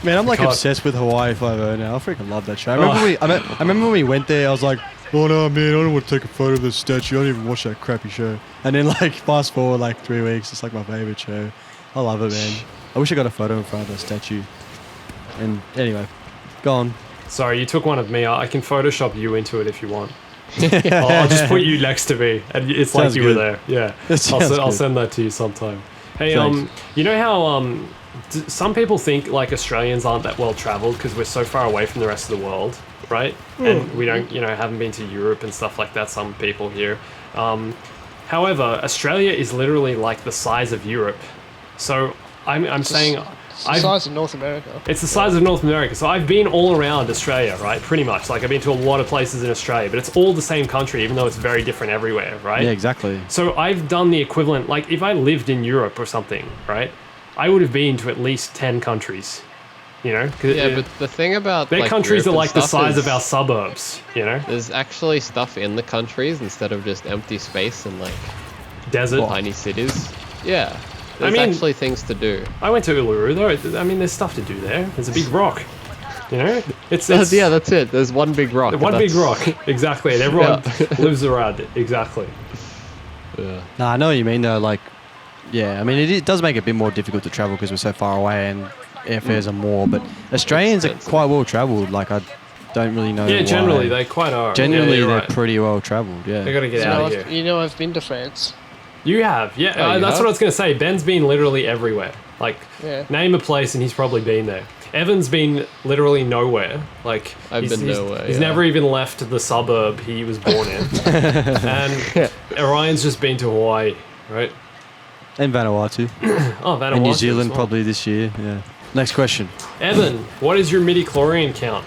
Man, I'm like God. obsessed with Hawaii 5 now. I freaking love that show. I remember when we went there, I was like, oh no, man, I don't want to take a photo of the statue. I don't even watch that crappy show. And then like fast forward like 3 weeks, it's like my favorite show. I love it, man. I wish I got a photo in front of that statue. And anyway, go on. Sorry, you took one of me. I can Photoshop you into it if you want. I'll just put you next to me, and it's like Sounds you were good. there. Yeah, That sounds I'll good. send that to you sometime. Hey, Thanks. you know how some people think like Australians aren't that well traveled because we're so far away from the rest of the world, right? And we don't, haven't been to Europe and stuff like that. Some people here. However, Australia is literally like the size of Europe. So I'm saying. It's the size of North America. It's the size of North America. So I've been all around Australia, right? Pretty much. Like I've been to a lot of places in Australia, but it's all the same country, even though it's very different everywhere, right? Yeah, exactly. So I've done the equivalent, like if I lived in Europe or something, right? I would have been to at least 10 countries, 'Cause Yeah, but the thing about their like, countries Europe are and like the stuff size is of our suburbs, There's actually stuff in the countries instead of just empty space and like Desert. tiny cities. Yeah, there's mean- actually things to do. I went to Uluru though. I mean, there's stuff to do there. There's a big rock, It's Yeah, that's it. There's one big rock. one big that's- rock, exactly, and everyone lives around it, exactly. Yeah. No, I know what you mean though. Like, yeah, I mean it does make it a bit more difficult to travel because we're so far away and airfares are more. But Australians are Expensive. quite well travelled. Like I don't really know. Yeah, why. generally they quite are. Generally, yeah, you're they're right. pretty well travelled. Yeah. They gotta get out of here. I've been to France. You have, yeah. Oh, you that's have? what I was gonna say. Ben's been literally everywhere. Like, Yeah. name a place and he's probably been there. Evan's been literally nowhere. Like, I've been nowhere, He's yeah. never even left the suburb he was born in. And Orion's just been to Hawaii, right? And Vanuatu. Oh, Vanuatu And New as Zealand well. probably this year. Yeah. Next question. Evan, what is your midi-chlorian count?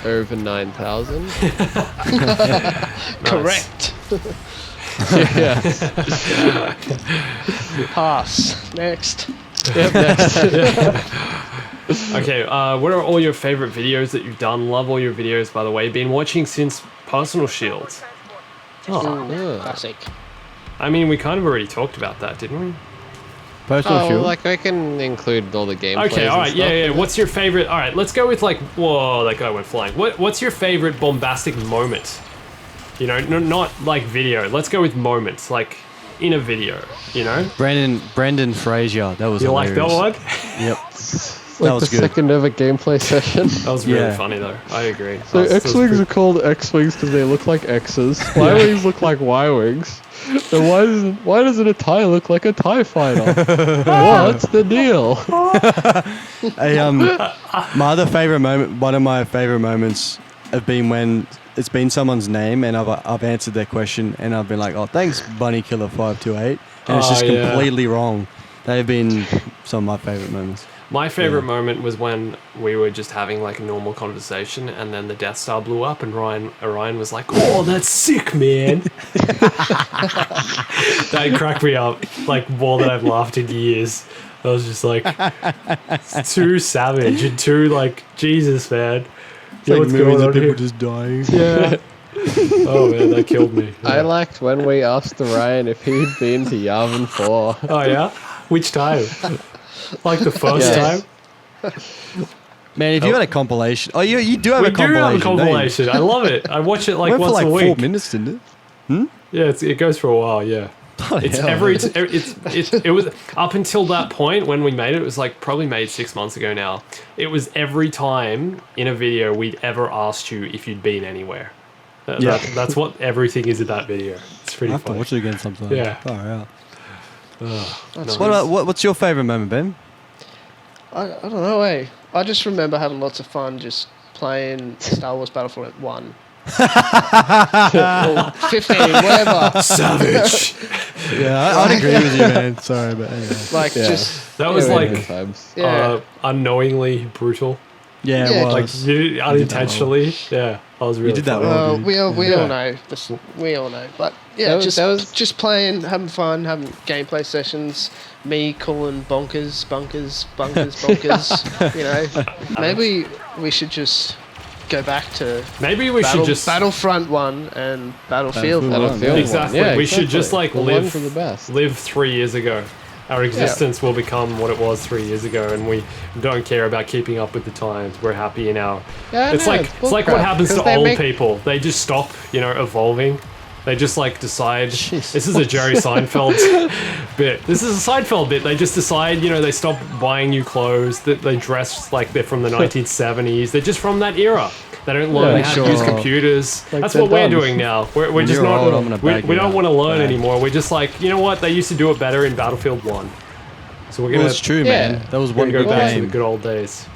Over 9,000. Correct. Yeah. Pass. Next. Yep, next. Okay, what are all your favorite videos that you've done? Love all your videos, by the way. Been watching since Personal Shields. Yeah. Classic. I mean, we kind of already talked about that, didn't we? Personal Oh, shield. like I can include all the gameplays. Okay, and all right, stuff. yeah. What's your favorite? All right, let's go with like, whoa, that guy went flying. What's your favorite bombastic moment? You know, not like video. Let's go with moments, like in a video. You know, Brendan Frazier. That was you like that hilarious. one? Yep. It's That like was the good. second ever gameplay session. That was really Yeah. funny though. I agree. So That was X-Wings pretty- are called X-Wings because they look like X's. Y-Wings look like Y-Wings. And why doesn't a TIE look like a TIE fighter? What's the deal? My other favorite moment, one of my favorite moments, have been when it's been someone's name and I've answered their question and I've been like, oh, thanks, Bunny Killer 528, and it's just yeah. completely wrong. They've been some of my favorite moments. My favorite moment was when we were just having like a normal conversation, and then the Death Star blew up, and Orion was like, "Oh, that's sick, man!" That cracked me up like more than I've laughed in years. I was just like, it's too savage and too like, Jesus, man. You know what's going on here? just dying. Yeah. Oh man, that killed me. I liked when we asked Orion if he'd been to Yavin 4. Oh yeah, which time? Like the first Yes. time? Man, if you had a compilation, you do have We a do compilation. have a don't you? compilation. I love it. I watch it like Went for once like a 4 week. minutes, didn't it? Yeah, it goes for a while. Yeah, it's hell. it was up until that point when we made it. It was like probably made 6 months ago now. It was every time in a video we'd ever asked you if you'd been anywhere. Yeah. That's what everything is in that video. It's I pretty have to funny. watch it again sometime. Yeah. Oh, yeah. Nice. What about, what's your favorite moment, Ben? I don't know, I just remember having lots of fun just playing Star Wars Battlefront 1. Or 15, whatever. Savage. Yeah, I'd agree with you, man. Sorry, but anyway. Like, Yeah. just, That was Yeah, like good times. yeah. unknowingly brutal. Yeah, Yeah, it Like was. you unintentionally. Yeah, I was really. did that funny. well. Well, we Yeah. all know. We all know. But yeah, That was- just playing, having fun, having gameplay sessions. Me calling bunkers. You know, maybe we should just go back to Maybe we should just Battlefront 1 and Battlefield. Battlefield exactly. one. Yeah, we should just like The live ones are the best. live 3 years ago. Our existence will become what it was 3 years ago, and we don't care about keeping up with the times. We're happy in our. Yeah, it's no, like it's it's like what bullcrap, happens to 'cause they old make- people. They just stop, evolving. They just like decide. Jeez. This is a Jerry Seinfeld bit. This is a Seinfeld bit. They just decide, they stop buying new clothes. That they dress like they're from the 1970s. They're just from that era. They don't learn Yeah, how to use sure. computers. Like That's they're what we're dumb. doing now. We're When just you're not. old, I'm gonna we bag we you don't up. want to learn Bad. anymore. We're just like, you know what? They used to do it better in Battlefield 1. So we're Well, gonna it's true, Yeah. man. That was we're one gonna good go back to the game. good old days.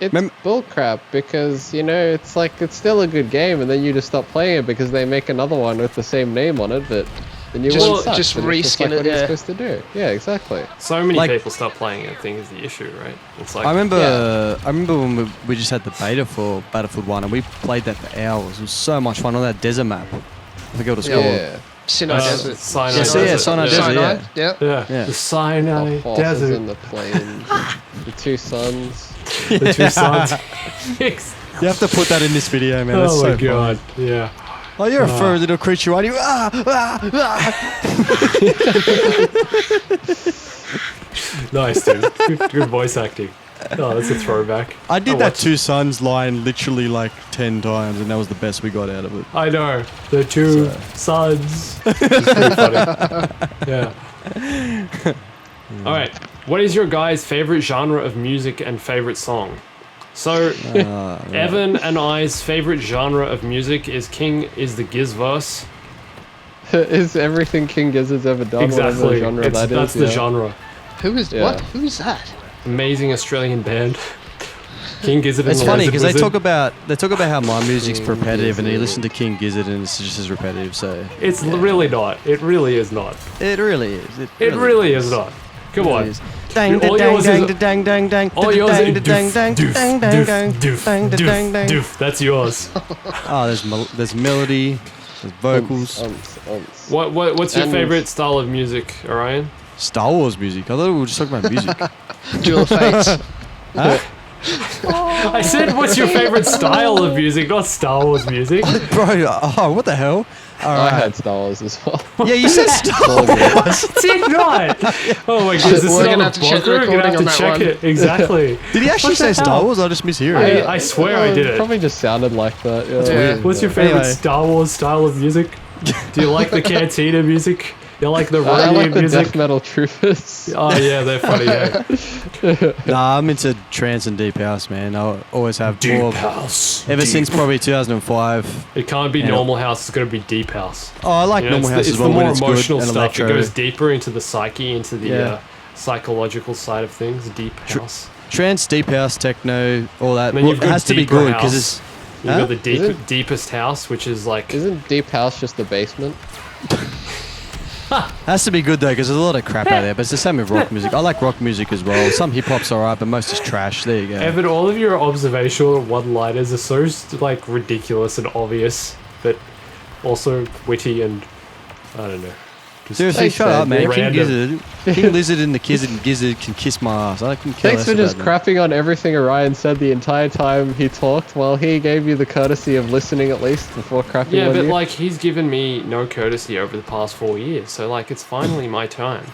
It's Mem- bullcrap because, it's like it's still a good game and then you just stop playing it because they make another one with the same name on it, but the new Just- one sucks. just and it's reskin like it, what are you yeah. supposed to do? Yeah, exactly. So many Like- people stop playing it. I think is the issue, right? It's like I remember. Yeah. I remember when we just had the beta for Battlefield 1, and we played that for hours. It was so much fun on that desert map. I forget what it's called. Yeah. Sinai Desert. Sinai Yeah, Desert. Sinai Desert, Sinai, yeah. yeah. Yeah. Yeah. The Sinai The horses Desert. and the plains, the two suns. The two sons. You have to put that in this video, man. That's Oh so my funny. god. Yeah. Oh, you're a furry little creature, aren't you? Ah, ah, ah. Nice, dude. Good voice acting. Oh, that's a throwback. I did Oh, that what's- two sons line literally like 10 times, and that was the best we got out of it. I know. The two sons. It's pretty funny. Yeah. All right. What is your guys' favorite genre of music and favorite song? So, Evan and I's favorite genre of music is the Gizverse. Is everything King Gizzard's ever done? Exactly. Whatever genre that is. That's the yeah. genre. Who is Yeah. what? Who is that? Amazing Australian band. King Gizzard and It's the funny Lizard because they Wizard. talk about how my music's repetitive, and you listen to King Gizzard and it's just as repetitive. So It's really not. It really is not. it really is. It really is not. Come on. is. Dang, All dang, yours dang, is- dang, dang, dang, All yours dang, is dang, doof, dang, doof, dang, dang, doof, dang, doof, dang, doof, dang, dang. doof. That's yours. Oh, there's melody, there's vocals. What's your And- favorite style of music, Orion? Star Wars music. I thought we were just talking about music. Duel of Fates. I said, what's your favorite style of music, not Star Wars music. Bro, oh, what the hell? All I right. had Star Wars as well. Yeah, you said Star Wars. Did not. Oh my goodness, this is We're gonna not have a to check the bunker. We're gonna recording have on to that check one. it. Exactly. Did he actually What the say Star hell? Wars? I just mishear it. I swear I did it. Probably just sounded like that. Yeah. Yeah. What's your favorite Anyway. Star Wars style of music? Do you like the Cantina music? You like the I radio like the music? death metal troopers. Oh yeah, they're funny. Yeah. Nah, I'm into trance and deep house, man. I always have more. house. Ever since probably 2005. It can't be Yeah. normal house. It's got to be deep house. Oh, I like You know, normal it's house the, as it's well the when more it's emotional good and stuff. electro. It goes deeper into the psyche, into the Yeah. psychological side of things. Deep house. Trance, deep house, techno, all that. And then Well, you've it got has to be deeper good because house. it's. You've Huh? got the Isn't- deepest house, which is like Isn't Deep House just the basement? Has to be good though, because there's a lot of crap out there. But it's the same with rock music. I like rock music as well. Some hip hop's alright, but most is trash. There you go. Evan. All of your observational one-liners are so like ridiculous and obvious, but also witty and I don't know. Just Seriously, Thanks, shut up, man. man. King Random. Gizzard, King Lizard, and the Gizzard can kiss my ass. I can care Thanks less for just about them. crapping on everything Orion said the entire time he talked, while he gave you the courtesy of listening at least before crapping Yeah, on but you. like he's given me no courtesy over the past 4 years, so like it's finally my time.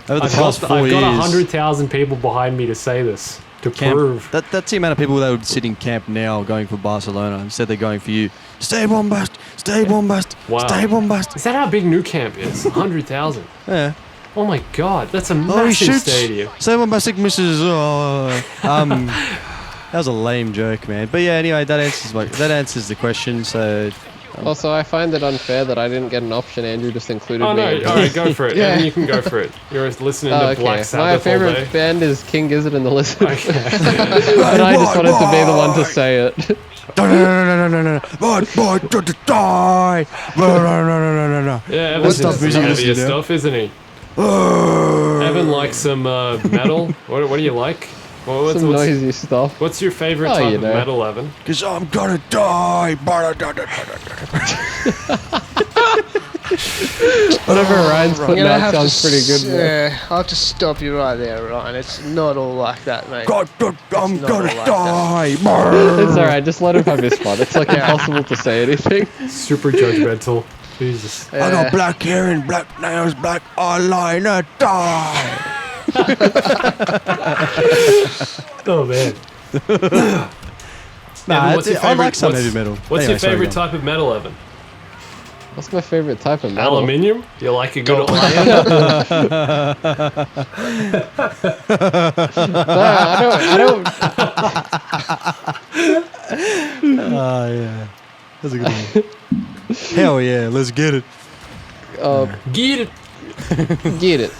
Over the I've past got 4 I've years. got 100,000 people behind me to say this to prove. That's the amount of people that would sit in camp now going for Barcelona. Instead, they're going for you. Stay Bombast, stay Bombast, Wow. stay Bombast. Is that how big New Camp is? 100,000. Yeah. Oh my god, that's a Oh, he massive shoots. stadium. Stay Bombastic misses. That was a lame joke, man. But yeah, anyway, that answers the question. So Also, I find it unfair that I didn't get an option. Andrew just included Oh me. no, in- alright, go for it. Yeah. Evan, you can go for it. You're listening Oh, to okay. Black My Sabbath all favorite day. band is King Gizzard and the Lizard. Okay. But I just wanted to be the one to say it. no. Boy, die. No. Yeah, Evan's What stuff into music some you heavier listen to? stuff, isn't he? Evan likes some metal. What do you like? What's, Some what's, noisy stuff. what's your favorite Oh, type you of know. metal, Evan? Cause I'm gonna die. Whatever Ryan's I'm putting gonna out have sounds to pretty good. Man. Yeah, I'll have to stop you right there, Ryan. It's not all like that, mate. I'm not gonna all like die. It's alright, just let him have his fun. It's like impossible to say anything. Super judgmental. Jesus. I got black hair and black nails, black eyeliner. Die. Oh man. Nah, what's your I like favorite- some what's- heavy metal. What's Anyway, your sorry, favorite go on. type of metal, Evan? What's my favorite type of metal? Aluminium? You like a good iron? I don't. Oh yeah, that's a good one. Hell yeah, let's get it. Get it. Get it.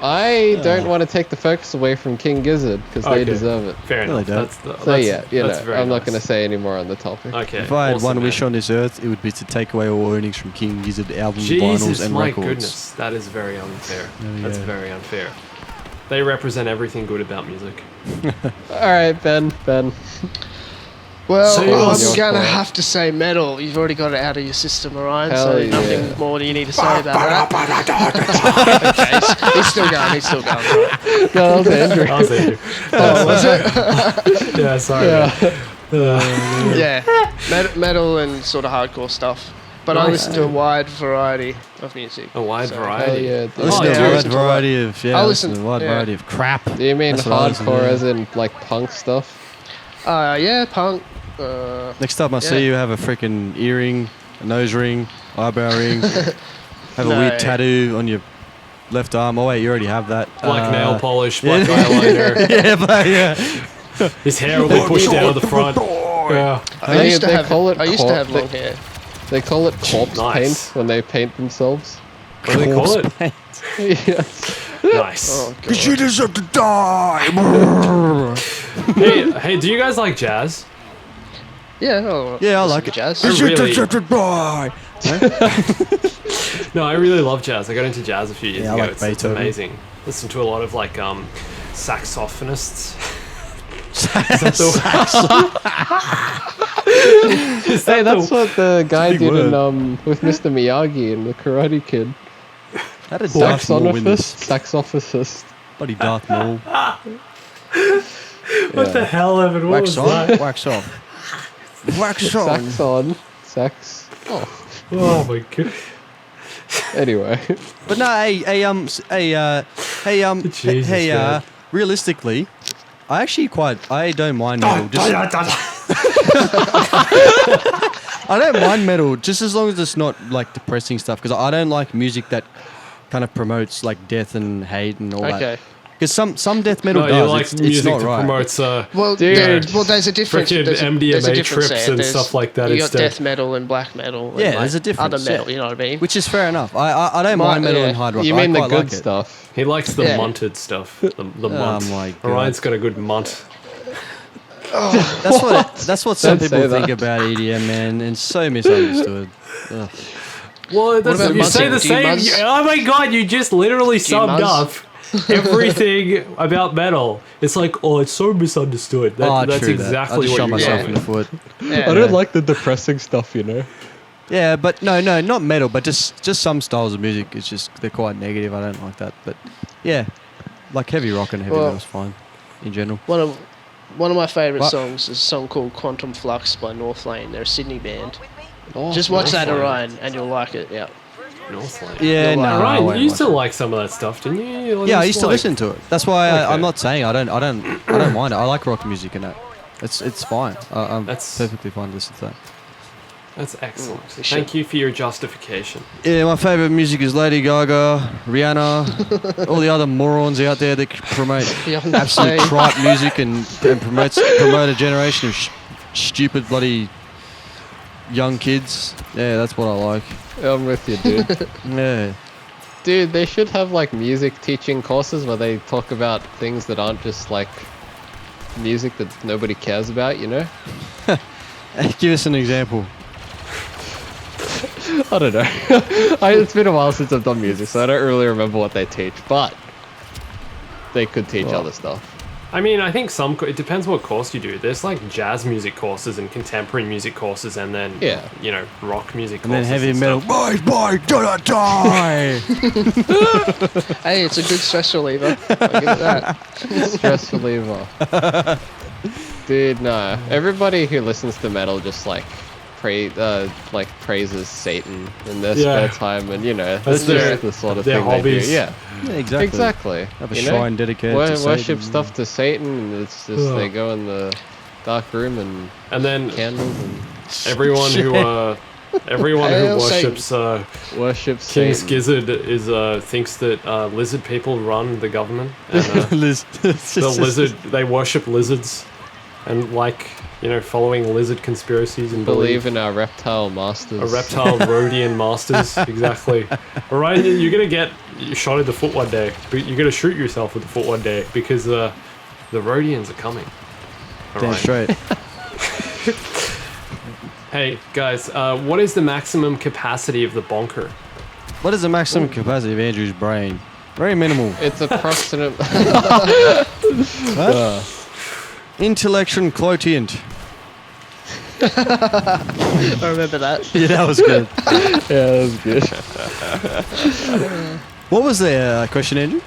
I don't want to take the focus away from King Gizzard because Okay. they deserve it. Fair No, enough. they don't. So yeah, you that's know, very I'm not nice. going to say any more on the topic. Okay. If I had awesome, one man. wish on this earth, it would be to take away all earnings from King Gizzard albums, vinyls, Jesus, and my records. goodness, that is very unfair. That's yeah. very unfair. They represent everything good about music. All right, Ben. Well, So I'm yours. gonna have to say metal. You've already got it out of your system, Orion. Hell So yeah. nothing more do you need to say about that. Okay, he's still going. He's still going. Right. No, that was Andrew. I'll say you. Oh, was it? Yeah, sorry. man. Yeah, metal and sort of hardcore stuff. But I Nice. listen to a wide variety of music. A wide So- Hell variety. yeah. dude. Listen Oh, to yeah. a wide Listen to variety of I'll listen to listen- a wide yeah. variety of crap. Do you mean That's what I listen to, hardcore yeah. as in like punk stuff? Yeah, punk. Next time I see Yeah. you, have a freaking earring, a nose ring, eyebrow ring, have a No. weird tattoo on your left arm. Oh wait, you already have that. Black nail polish, black eyeliner. Yeah, black, yeah. His hair will be pushed down to the front. Yeah. I used to they have. call it I used to have corp- long hair. They call it corpse Nice. paint when they paint themselves. What do they call it? Yes. Nice. Oh, God. Cause you deserve to die. Hey, do you guys like jazz? Yeah, oh, Yeah, I listen like to it. jazz. I Cause you really- deserve to die. No, I really love jazz. I got into jazz a few years Yeah, I ago. like It's Beethoven. amazing. Listen to a lot of like saxophonists. Hey, that's what the guy big did in word. with Mr. Miyagi in the Karate Kid. How did Darth Maul win this? Saxophonist. Bloody Darth Maul. What the hell, Evan? What Wax was that? on, wax off. Wax on. Sax on. Sax. Oh. Oh my god. Anyway. But no, Jesus, God. realistically, I don't mind metal. I don't mind metal just as long as it's not like depressing stuff, because I don't like music that kind of promotes like death and hate and all that. Okay. Because some death metal No, you does. like It's music not that right. promotes Well, Dude. there's a difference. Frickin' There's a MDMA difference trips there. and stuff like that You got instead. death metal and black metal. And Yeah, like there's a difference. Other metal, yeah. you know what I mean? Which is fair enough. I don't mind metal and hard rock. You I mean the quite good like it. stuff? He likes the Yeah. munted stuff. The munt. my God. Orion's got a good munt. That's what some Don't people say think that. about EDM, man, and so misunderstood. Ugh. Well, that's, about you say munting? the Do you same. muzz? Oh my god, you just literally summed up muzz? everything about metal. It's like, oh, it's so misunderstood. That's true exactly I just what shot you're myself saying. in the foot. Yeah. I don't like the depressing stuff, you know. Yeah, but no, not metal, but just some styles of music. It's just they're quite negative. I don't like that. But yeah, like heavy rock and heavy Well- metal's fine in general. One of my favourite What? songs is a song called Quantum Flux by Northlane. They're a Sydney band. Oh, Just watch that, Northlane. Orion, and you'll like it. Yeah. Northlane. Yeah, You're no, like, I Ryan, won't you used watch to it. like some of that stuff, didn't you? Yeah, I used to listen to it. That's why Okay. I'm not saying I don't mind it. I like rock music and that. It's fine. I'm That's- perfectly fine to listen to that. That's excellent. we should. Thank you for your justification. Yeah, my favorite music is Lady Gaga, Rihanna, all the other morons out there that promote Beyonce. absolute tripe music and promote a generation of stupid bloody young kids. Yeah, that's what I like. I'm with you, dude. Yeah. Dude, they should have like music teaching courses where they talk about things that aren't just like music that nobody cares about, you know? Give us an example. I don't know. It's been a while since I've done music, so I don't really remember what they teach, but they could teach other stuff. I mean, I think it depends what course you do. There's like jazz music courses and contemporary music courses, and then Yeah. you know, rock music And then courses. heavy metal. stuff. Bye, die. Hey, it's a good stress reliever. I'll give it that. Stress reliever. Dude, no. Everybody who listens to metal just like praises Satan in their Yeah. spare time, and you know, That's that's their- just the sort of their thing hobbies. they do. Yeah, Yeah, exactly. exactly. Have a you know? shrine dedicated to Worship Satan. stuff to Satan, and it's just Ugh. they go in the dark room and And then candles and everyone who Hail worships worship King Satan. Gizzard is thinks that lizard people run the government, and they worship lizards, and like, you know, following lizard conspiracies and Believe in our reptile masters. a reptile Rhodian masters. Exactly. All right, you're gonna get shot in the foot one day. You're gonna shoot yourself with the foot one day because the Rhodians are coming. All Damn right. straight. Hey guys, what is the maximum capacity of the bonker? What is the maximum capacity of Andrew's brain? Very minimal. It's approximate. Intellection quotient. I remember that. Yeah, that was good. Yeah, that was good. What was the question, Andrew?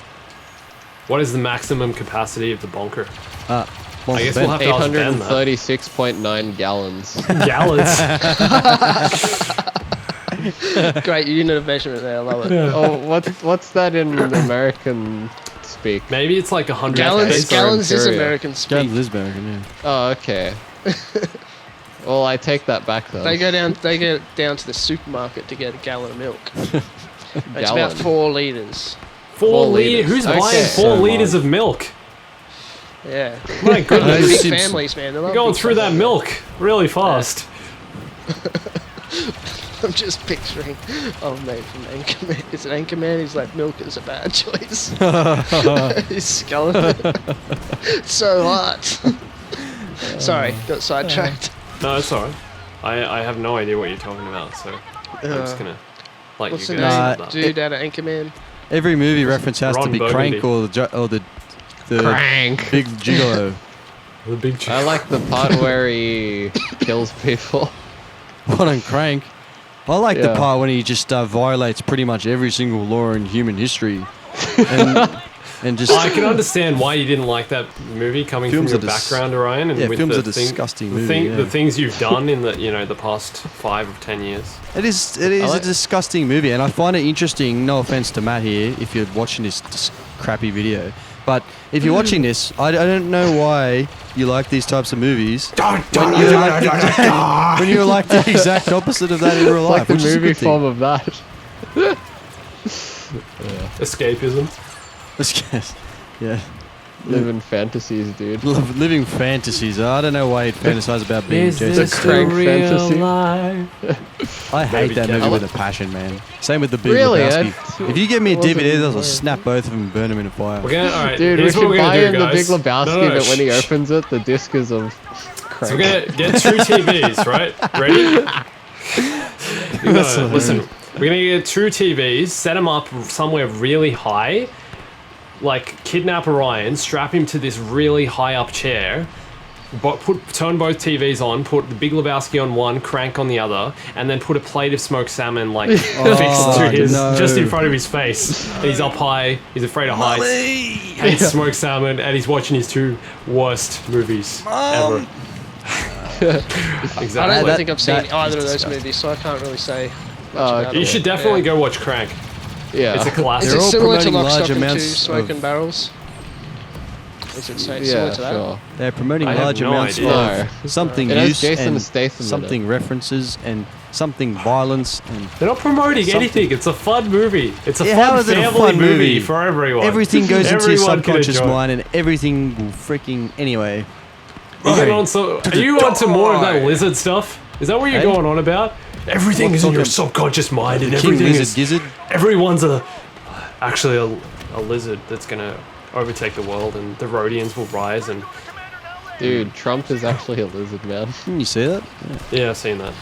What is the maximum capacity of the bonker? Well, I guess we'll have to ask Ben that. 836.9 gallons. Gallons. Great unit of measurement there. I love it. Oh, what's that in American speak? Maybe it's like 100 Gallons Ks. is Imperial. American speak. Gallons is American, yeah. Oh, okay. Well, I take that back then. They go down to the supermarket to get a gallon of milk. It's Gallon. about 4 litres. 4 liters. liters. Who's Okay. buying 4 So liters much. of milk? Yeah. My They're goodness. big Simpson. families, man. They love You're going big through that families. milk really fast. I'm just picturing old mate from Anchorman. Is it Anchorman? He's like, milk is a bad choice. His skeleton. So hot. Sorry, got sidetracked. No, it's alright. I have no idea what you're talking about, so I'm just gonna let What's you the guys name? have that. Dude out of Anchorman. Every movie reference has to Ron be Burgundy. Crank or the Crank. big gigolo. The big I like the part where he kills people. What on Crank? I like the Yeah. part when he just violates pretty much every single law in human history, and just I can understand why you didn't like that movie coming Films from your are dis- background, Orion, and yeah, with films the are disgusting the, movie, yeah. the things you've done in the the past 5 or 10 years. It is a disgusting movie, and I find it interesting. No offense to Matt here, if you're watching this crappy video, but if you're watching this, I don't know why you like these types of movies when you're like the exact opposite of that in real life. Like the which is a movie good thing. form of that. Escapism. Yeah, Living fantasies, dude. living fantasies. I don't know why you'd fantasize about being Jason. this Crank fantasy? I hate Baby that movie Cat. with a passion, man. Same with the Big Really, Lebowski. If you give me a wasn't DVD, I'll worried. snap both of them and burn them in a fire. We're gonna, all right, Dude, we here's what should we're buy gonna him do, the guys. Big Lebowski, No, but when he shh. opens it, the disc is of So Crank. we're gonna get 2 TVs, right? Ready? No, listen, we're gonna get 2 TVs, set them up somewhere really high, like kidnap Orion, strap him to this really high up chair, but turn both TVs on, put the Big Lebowski on one, Crank on the other, and then put a plate of smoked salmon like fixed to his no. just in front of his face. And he's up high, he's afraid of heights, hates smoked salmon, and he's watching his 2 worst movies ever. Exactly. I don't that- think I've seen that either is of those disgusting. movies, so I can't really say much Oh, about You it. should definitely go watch Crank. Yeah. It's a classic. Is They're it all similar to promoting Lock, large Stock and 2 amounts Smoke of- and Barrels? Is it similar Yeah, to that? sure. They're promoting I have large no amounts idea. of something It has use Jason and Statham in it. something references and something violence and They're not promoting anything. It's a fun movie. It's a Yeah, how fun is it a family fun movie movie? for everyone. everything goes into your Everyone can subconscious enjoy it. mind and everything will freaking anyway. You get on are you onto more of that lizard stuff? Is that what you're Hey? going on about? Everything What is in your talking- subconscious mind, and The King everything Lizard is. Gizzard. Everyone's actually a lizard that's gonna overtake the world, and the Rhodians will rise. And Dude, Trump is actually a lizard, man. Can you see that? yeah, I've seen that.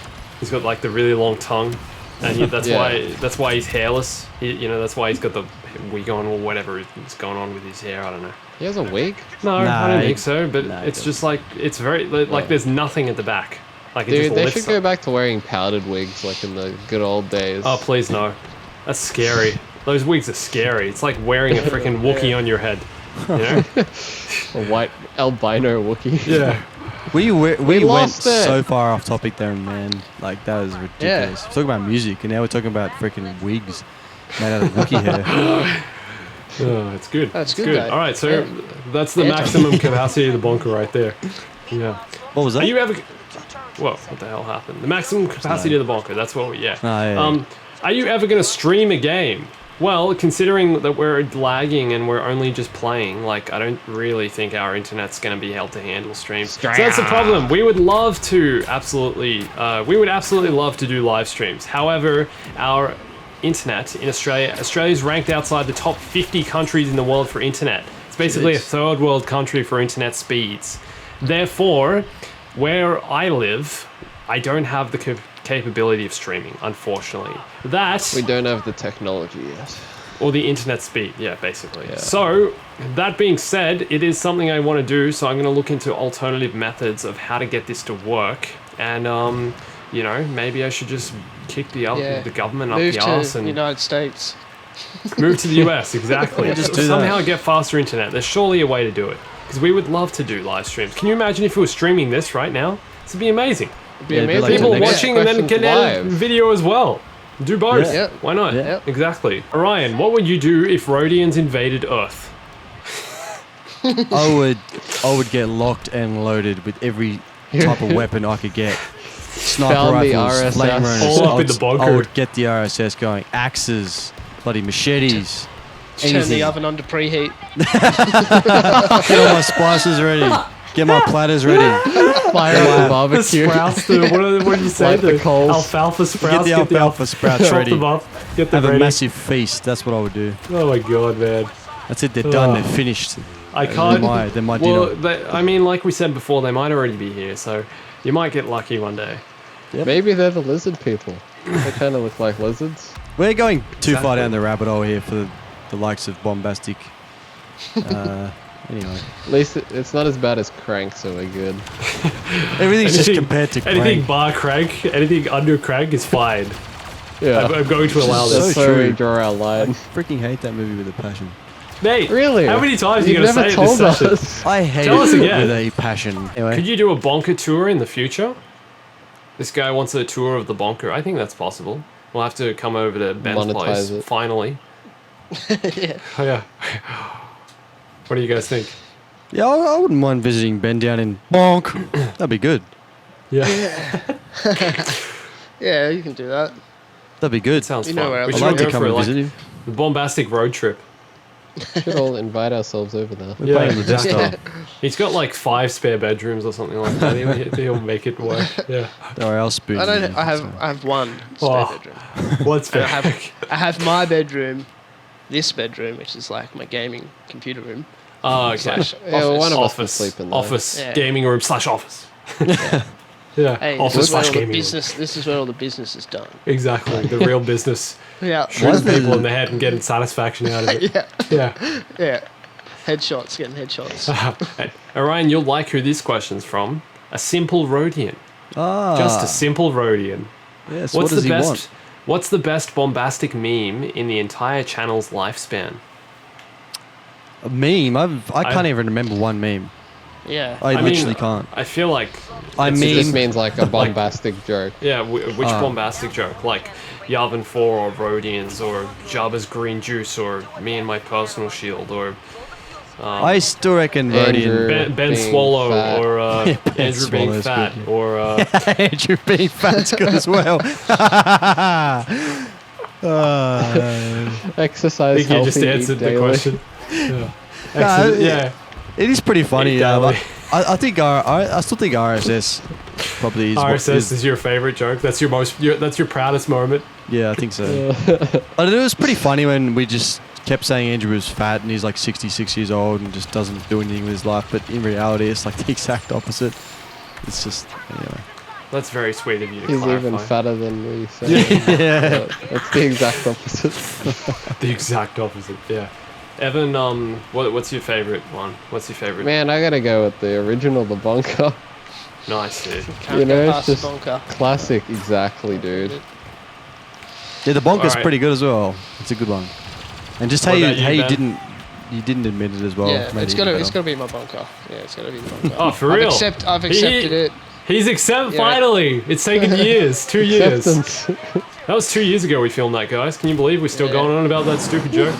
He's got like the really long tongue, and that's Yeah. why he's hairless. That's why he's got the wig on or whatever is going on with his hair. I don't know. He has a wig? No, I Nah, don't he- think so. But nah, he it's doesn't. just like it's very like there's nothing at the back. Like it Dude, just they lifts should go up. back to wearing powdered wigs like in the good old days. Oh please no, that's scary. Those wigs are scary. It's like wearing a freaking Wookiee on your head. You know? A white albino Wookiee. Yeah. We went lost it. so far off topic there, man. Like that was ridiculous. We're talking about music, and now we're talking about freaking wigs made out of Wookiee hair. Oh, it's good. That's It's good, though. All right, so Yeah. that's the Yeah. maximum capacity of the bunker right there. Yeah. What was that? Are you ever? Whoa! What the hell happened? The maximum capacity of the bunker. That's what we. Yeah. yeah. Are you ever going to stream a game? Well, considering that we're lagging and we're only just playing, like I don't really think our internet's going to be held to handle streams. So that's the problem. We would love to absolutely love to do live streams. However, our internet in Australia's ranked outside the top 50 countries in the world for internet. It's basically a third world country for internet speeds. Therefore, where I live, I don't have the capability of streaming, unfortunately. We don't have the technology yet. Or the internet speed, yeah, basically. Yeah. So, that being said, it is something I want to do, so I'm going to look into alternative methods of how to get this to work. And, maybe I should just kick the government up Move the to arse the and United States. move to the US, exactly. Just do Somehow that. get faster internet. There's surely a way to do it. Because we would love to do live streams. Can you imagine if we were streaming this right now? This would be amazing. It'd be Yeah, it'd be amazing. like People the next watching and then questions can edit live. video as well. Do both. Yeah. Yeah. Why not? Yeah. Exactly. Orion, what would you do if Rhodians invaded Earth? I would get locked and loaded with every type of weapon I could get. Sniper Found the rifles, RSS. flamerunners. All up I in the bunker. I would get the RSS going. Axes, bloody machetes. Turn Anything. the oven on to preheat. Get all my spices ready. Get my platters ready. Fire up the The barbecue. sprouts, what did you say? Light the coals. Alfalfa sprouts. Get the alfalfa sprouts chop ready. them up. Get them Have a ready. massive feast. That's what I would do. Oh my god, man. That's it. They're done. Oh. They're finished. I can't. They're my Well, dinner. I mean, like we said before, they might already be here, so you might get lucky one day. Maybe they're the lizard people. They kind of look like lizards. We're going too far Exactly. down the rabbit hole here for the likes of Bombastic. Anyway, At least it's not as bad as Crank, so we're good. everything's just compared to anything Crank. bar Crank, anything under Crank is fine. Yeah. I'm going to allow So this. That's where we true. draw our I line. freaking hate that movie with a passion. Mate, Really? how many times are you You've going to say never it this told session? us. I hate Tell us it again. with a passion. Anyway, Could you do a bonker tour in the future? This guy wants a tour of the bonker. I think that's possible. We'll have to come over to Ben's Monetize place, it. finally. Yeah. Oh, yeah. What do you guys think? yeah, I wouldn't mind visiting Ben down in Bonk. That'd be good. Yeah, Yeah, you can do that. That'd be good. sounds You fun. know where We else I'd should like to go come for and like visit him. the bombastic road trip. Should all invite ourselves over there. We're playing the Death Star. He's got like 5 spare bedrooms or something like that. He'll make it work. Yeah. Don't worry, I'll spoon I you. don't. I have one spare Oh. bedroom. What's And fair? I have my bedroom, this bedroom, which is like my gaming computer room. Oh, okay. Slash Yeah, well, office. one of us will Office. sleep in there. Office. Yeah. Gaming room / office. Yeah. Hey, Office this is where / all the gaming room. business. This is where all the business is done. Exactly. The real business. Yeah. Shooting people in the head and getting satisfaction out of it. Yeah. Yeah. Yeah. Headshots, getting headshots. Hey, Orion, you'll like who this question's from. A simple Rhodian. Ah, Just a simple Rhodian. yes. What does he want? What's the best bombastic meme in the entire channel's lifespan? A meme? I can't even remember one meme. Yeah. I mean, literally can't. I feel like I It mean, just means like a bombastic joke. yeah, which bombastic joke? Like Yavin 4 or Rhodians or Jabba's green juice or me and my personal shield or I still reckon Andrew. Rodian. Ben Being Swallow fat. or Ben Andrew being Swallow's fat good, yeah. or Andrew being fat's good as well. Exercise I think you healthy, just eat answered the daily. question. Yeah. Excellent. Yeah. It is pretty funny. Eat daily. I think I still think RSS probably is. RSS is your favorite joke. That's your that's your proudest moment. Yeah, I think so. I don't know, it was pretty funny when we just kept saying Andrew was fat and he's like 66 years old and just doesn't do anything with his life. But in reality, it's like the exact opposite. It's just anyway. That's very sweet of you to He's clarify. even fatter than we said. Yeah. That's the exact opposite. The exact opposite. Yeah. Evan, what's your favorite one? What's your favorite? Man, I gotta go with the original, the bunker. Nice, dude. Can't You know, go it's past the just bunker. classic, exactly, dude. Yeah, the bonker's Alright. pretty good as well. It's a good one. And just how What you about you, Ben? you didn't admit it as well. Yeah, made it's it gotta even it's better. gotta be my bunker. Yeah, it's gotta be the bunker. Oh, for real? I've accepted it. He's accepted. Yeah. Finally, it's taken years. 2 years. Acceptance. That was 2 years ago we filmed that, guys. Can you believe we're still Yeah. going on about that stupid joke?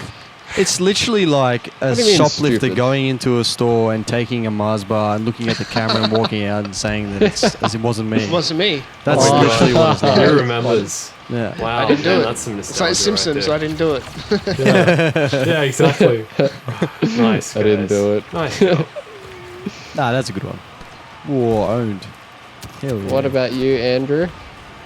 It's literally like a What do you mean shoplifter stupid? going into a store and taking a Mars bar and looking at the camera and walking out and saying that it's as it wasn't me. It wasn't me. That's Oh, literally what it's Who like. remembers? Yeah. Wow, I didn't do man, it. that's some It's nostalgia like Simpsons. I right didn't do it. there. Yeah, exactly. Nice. I didn't guys. do it. Nice. job. Nah, that's a good one. War owned. Hell yeah. What about you, Andrew?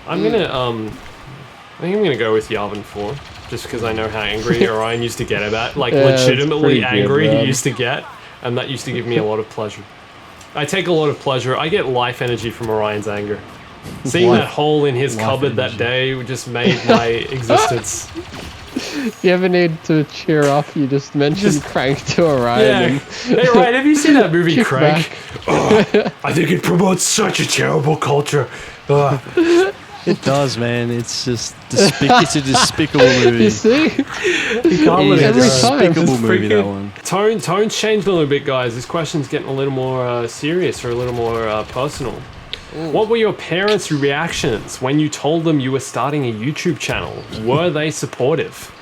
I'm gonna I think I'm gonna go with Yavin 4, just because I know how angry Orion used to get about, like Yeah, it's legitimately pretty good, angry he man. used to get, and that used to give me a lot of pleasure. I take a lot of pleasure. I get life energy from Orion's anger. Seeing Life- that hole in his life cupboard that energy. day just made my existence. You ever need to cheer up? You just mentioned Crank to Orion. Yeah. And Hey Ryan, have you seen that movie kick Crank? back. I think it promotes such a terrible culture. It does, man. It's just it's a despicable movie. You see? It is a Every time. despicable It's movie, that freaking- one. Tone's changed a little bit, guys. This question's getting a little more serious or a little more personal. What were your parents' reactions when you told them you were starting a YouTube channel? Were they supportive?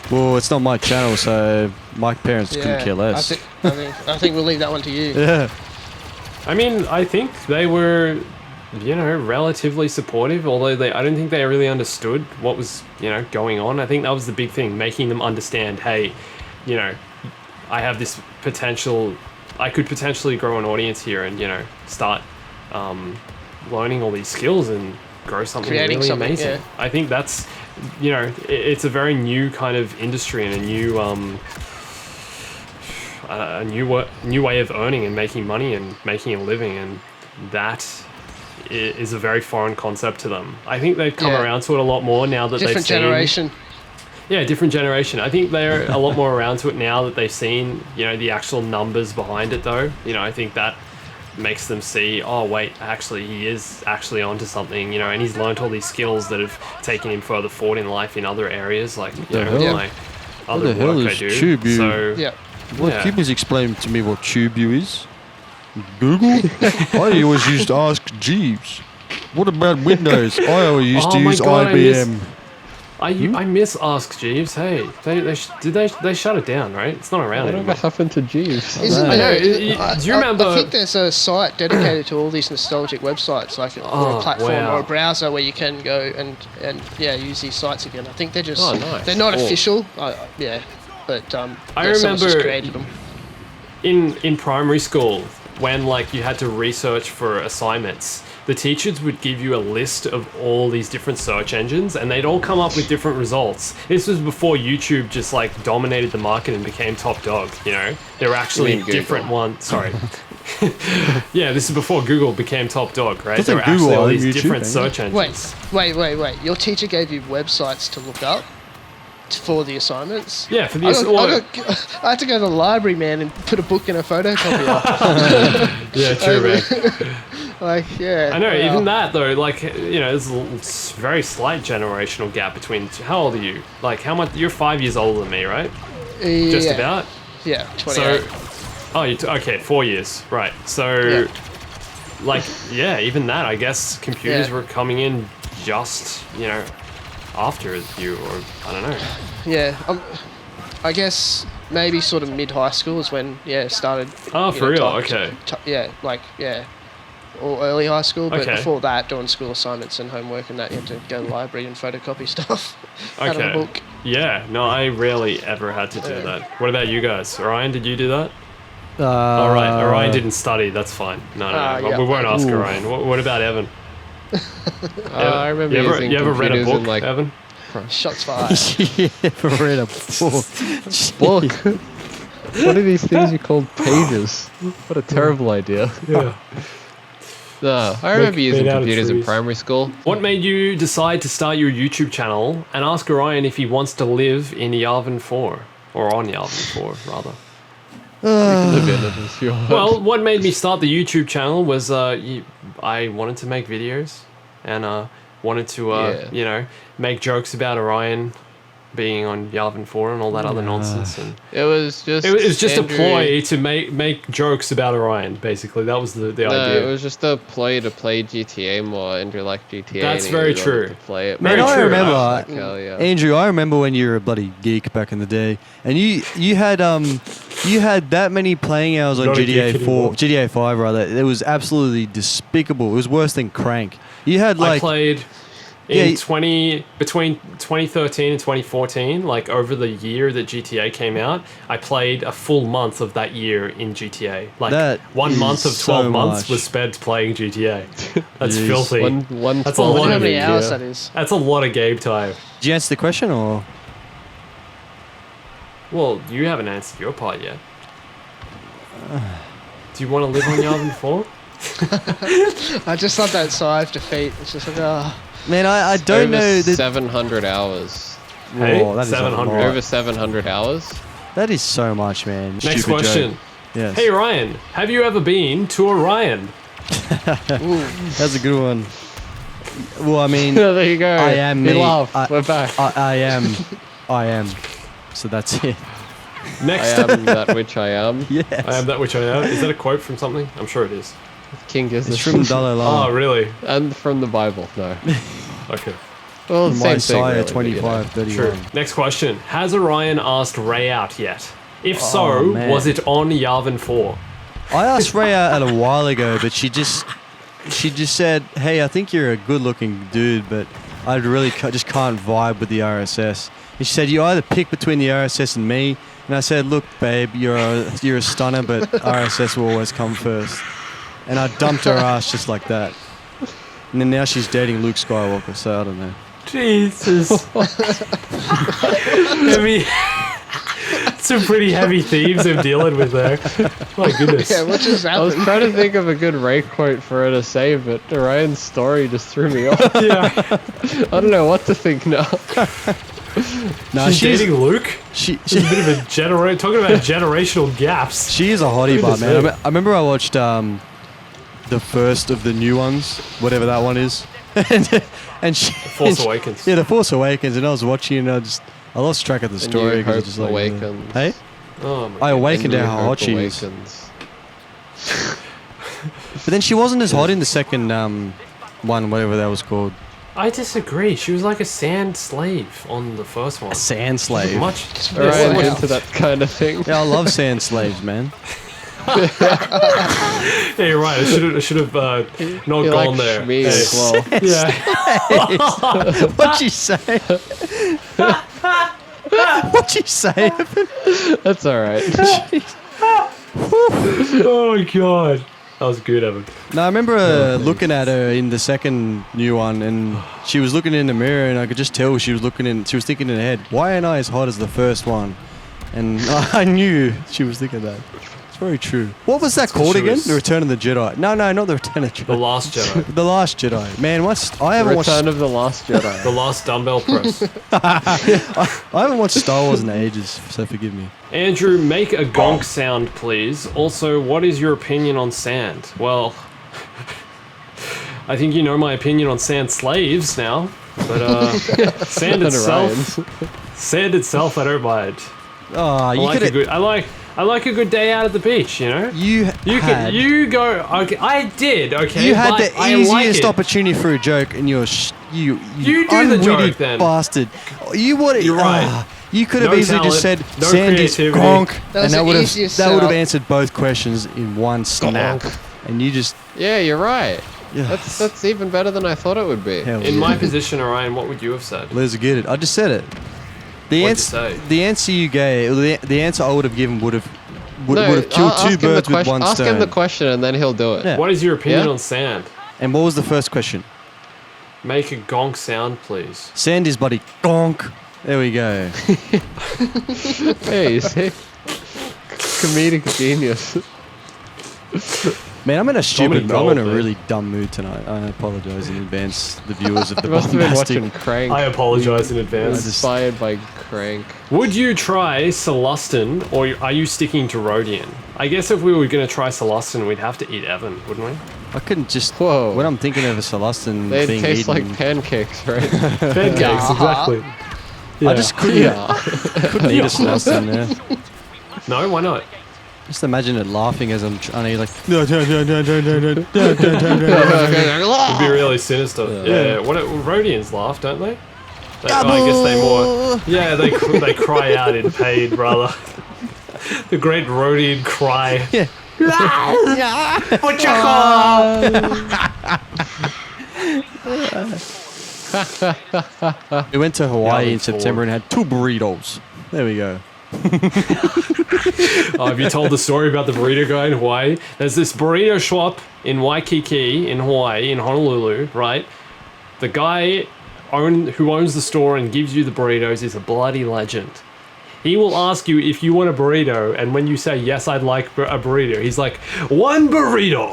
Well, it's not my channel, so my parents couldn't care less. I think we'll leave that one to you. Yeah. I mean, I think they were, you know, relatively supportive, although I don't think they really understood what was, you know, going on. I think that was the big thing, making them understand, hey, you know, I have this potential I could potentially grow an audience here and, you know, start learning all these skills and grow something Creating really something, amazing. yeah. I think that's, you know, it's a very new kind of industry and a new way of earning and making money and making a living, and that is a very foreign concept to them. I think they've come around to it a lot more now that Different they've seen... generation. Yeah, different generation. I think they're a lot more around to it now that they've seen, you know, the actual numbers behind it, though. You know, I think that makes them see, oh, wait, actually, he is actually onto something, you know, and he's learned all these skills that have taken him further forward in life in other areas, like, you know, hell? my other the hell work I is do. Tubu? So, Yeah. Well, Yeah. can you please explain to me what TubeU is? Google? I always used to ask Jeeves. What about Windows? I always used to Oh my use God, IBM. I miss Ask Jeeves. Hey, they shut it down, right? It's not around Whatever anymore. happened to Jeeves? Isn't I know. there, Do you remember? I think there's a site dedicated to all these nostalgic websites, like or Oh, a platform wow. or a browser where you can go and use these sites again. I think they're just nice. they're not Cool. official. Yeah, but I someone's just remember- created them. in primary school, when like you had to research for assignments, the teachers would give you a list of all these different search engines and they'd all come up with different results. This was before YouTube just like dominated the market and became top dog, you know? There were actually You mean Google? different ones. Sorry. Yeah, this is before Google became top dog, right? Doesn't There were actually Google all own these YouTube, different ain't search engines. Wait. Your teacher gave you websites to look up for the assignments? Yeah, for I, this. I had to go to the library, man, and put a book in a photocopier. Yeah, true, man. Like, yeah. I know, wow. even that though, like, you know, there's a very slight generational gap between. How old are you? Like, how much? You're 5 years older than me, right? Just Yeah. about. Yeah, 28. So, oh, okay, 4 years, right? So, Yeah. like, yeah, even that, I guess computers Yeah. were coming in just, you know, after you, or I don't know. Yeah, I guess maybe sort of mid-high school is when, it started. Oh, you for know, real? type- Okay. Or early high school, but Okay. before that, doing school assignments and homework and that, you had to go to the library and photocopy stuff out of a Okay. book. Yeah, no, I rarely ever had to do that. What about you guys? Orion, did you do that? Uh, All right, Orion didn't study. That's fine. No, yeah. we won't ask Ooh. Orion. What about Evan? I remember you using ever read a computers book, in like Evan? Shots fired. You ever read a book? book. What are these things you call pages? What a terrible idea. Yeah. No, I remember using made out of computers in trees. primary school. What made you decide to start your YouTube channel and ask Orion if he wants to live in Yavin 4? Or on Yavin 4, rather. Live in it if you want. Well, what made me start the YouTube channel was I wanted to make videos and wanted to, Yeah. you know, make jokes about Orion being on Yavin 4 and all that other nonsense. And It was just. it was just Andrew- a ploy to make jokes about Orion, basically. That was the No, idea. it was just a ploy to play GTA more. Andrew liked GTA. That's and he very wanted true. To play it. Very Man, I true. remember, Like, hell yeah. Andrew. I remember when you were a bloody geek back in the day, and you had that many playing hours on Not a GTA geek 4, anymore. GTA 5 rather. It was absolutely despicable. It was worse than Crank. You had I like played Yeah, in between 2013 and 2014, like over the year that GTA came out, I played a full month of that year in GTA. Like That 1 month of is 12 so months much. was spent playing GTA. That's Jeez. filthy. One That's a twelve lot How of many it, hours yeah. that is? That's a lot of game time. Did you answer the question or? Well, you haven't answered your part yet. Do you want to live on Yavin 4? I just love that sigh of defeat. It's just like, Man, I don't Over know. 700 hours. Hey, Whoa, that is a 700. lot. Over 700 hours. That is so much, man. Next Stupid question. joke. Yes. Hey Ryan, have you ever been to Orion? That's a good one. Well, I mean, there you go. I am You me. laugh. We're back. I am. So that's it. I Next, am that which I am. Yes. I am that which I am. Is that a quote from something? I'm sure it is. King It's Jesus. from Dalai Oh, Lama. really? And from the Bible, no. Okay. Well, From same thing. Isaiah Really, but, 25, True. 31. Next question. Has Orion asked Ray out yet? If so, man. was it on Yavin 4? I asked Ray out a while ago, but she just said, "Hey, I think you're a good-looking dude, but I really just can't vibe with the RSS." And she said, "You either pick between the RSS and me, And I said, look, babe, you're a stunner, but RSS will always come first. And I dumped her ass just like that. And then now she's dating Luke Skywalker, so I don't know. Jesus. Heavy. Some pretty heavy themes I'm dealing with there. My goodness. Yeah, what just I was happened? trying to think of a good Ray quote for her to say, but Ryan's story just threw me off. Yeah. I don't know what to think now. No, She's dating Luke? She's She's a bit of a talking about generational gaps. She is a hottie, but Goodness man. me. I remember I watched the first of the new ones, whatever that one is, and she, Force Awakens. Yeah, the Force Awakens, and I was watching, and I lost track of the A story New because Hope just like Awakens. hey, Oh my I God. awakened A to New how Hope hot she is. Awakens. But then she wasn't as hot in the second one, whatever that was called. I disagree. She was like a sand slave on the first one. A sand slave. Much. Ryan's much- into that kind of thing. Yeah, I love sand slaves, man. Yeah, you're right. I should have not He gone likes there. me Hey. as well. Yeah. What'd you say? What'd you say? That's alright. Oh my God. That was good, Evan. No, I remember looking at her in the second new one, and she was looking in the mirror, and I could just tell she was thinking in her head, why ain't I as hot as the first one? And I knew she was thinking that. It's very true. What was that called she again? was- The Return of the Jedi. No, not the Return of the The Jedi. Last Jedi. The Last Jedi. Man, I haven't watched. Return of the Last Jedi. The last dumbbell press. I haven't watched Star Wars in ages, so forgive me. Andrew, make a gonk sound, please. Also, what is your opinion on sand? Well, I think you know my opinion on sand slaves now, but sand itself, I don't mind. Oh, I you like a could. good. I like a good day out at the beach. You know. You Go. Okay, I did. Okay. You had but the I like easiest it. opportunity for a joke, and you You do the unwitty joke, then. bastard. You would. You're right. You could have No easily just said talent, no Sandy's creativity. gonk, That was and the that easiest would have setup. answered both questions in one snap. And you just Yeah, you're right. yeah. That's even better than I thought it would be. Hell In yeah. my position, Orion, what would you have said? Let's get it. I just said it. The What'd you answer. say? The answer you gave. The answer I would have given would have No, killed ask two him the birds with question- one Ask stone. him the question and then he'll do it. Yeah. What is your opinion Yeah? on sand? And what was the first question? Make a gonk sound, please. Sandy's buddy gonk. There we go. Hey, you see? Comedic genius. Man, I'm in a gold, man. really dumb mood tonight. I apologize in advance, the viewers of the You must have been Bombastic. watching Crank. I apologize in advance. Inspired by Crank. Would you try Celestin, or are you sticking to Rhodian? I guess if we were going to try Celestin, we'd have to eat Evan, wouldn't we? I couldn't just. Whoa. When I'm thinking of a Celestin They being taste eaten, like pancakes, right? Pancakes, exactly. I just couldn't, Yeah. couldn't eat a Celestin. Yeah. No, why not? Just imagine it laughing as I'm trying to eat like. It'd be really sinister. Yeah. What Rhodians laugh, don't they? I guess they more. Yeah, they cry out in pain, brother. The great Rhodian cry. Yeah. We went to Hawaii in Yeah, September and had 2 burritos. There we go. Have you told the story about the burrito guy in Hawaii? There's this burrito shop in Waikiki in Hawaii, in Honolulu, right? The guy who owns the store and gives you the burritos is a bloody legend. He will ask you if you want a burrito, and when you say, yes, I'd like a burrito, he's like, 1 burrito!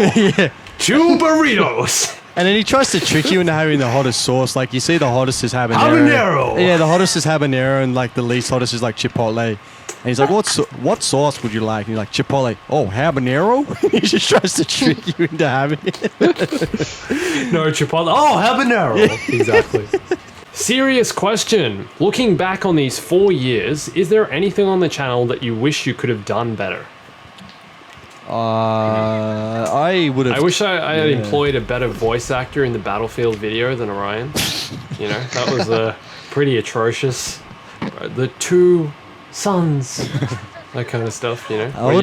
2 burritos! And then he tries to trick you into having the hottest sauce. Like, you see the hottest is habanero. Habanero! Yeah, the hottest is habanero, and like the least hottest is like chipotle. And he's like, what sauce would you like? And you're like, chipotle. Oh, habanero? He just tries to trick you into having it. No, Chipotle. Oh, habanero! Exactly. Serious question. Looking back on these 4 years, is there anything on the channel that you wish you could have done better? I would have. I wish I had employed a better voice actor in the Battlefield video than Orion. You know, that was pretty atrocious. The 2 sons, that kind of stuff. You know, I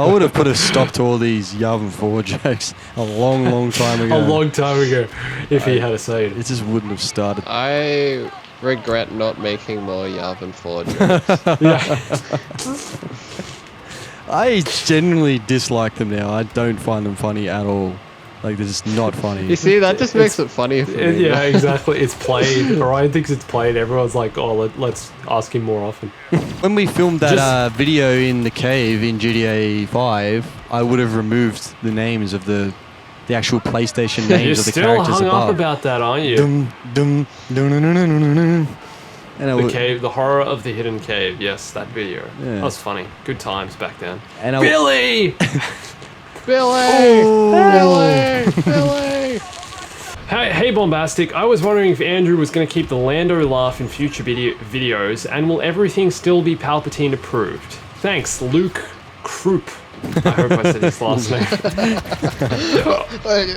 would have put a stop to all these Yavin 4 jokes a long time ago. a long time ago, if he had a say it. It just wouldn't have started. I regret not making more Yavin 4 jokes. I genuinely dislike them now. I don't find them funny at all. Like, they're just not funny. You see, that just makes it funny for me. Yeah, exactly. It's played. Orion thinks it's played. Everyone's like, oh, let's ask him more often. When we filmed that video in the cave in GTA 5, I would have removed the names of the actual PlayStation names You're of the still characters hung above. up about that, aren't you? Dum, dum, dum, dum, dum, dum, dum, dum. And I The would- cave, the horror of the hidden cave. Yes, that video. Yeah. That was funny. Good times back then. and I- Billy! Billy! Oh. Billy! Hey, Bombastic. I was wondering if Andrew was going to keep the Lando laugh in future videos, and will everything still be Palpatine approved? Thanks, Luke Krupp. I hope I said his last name.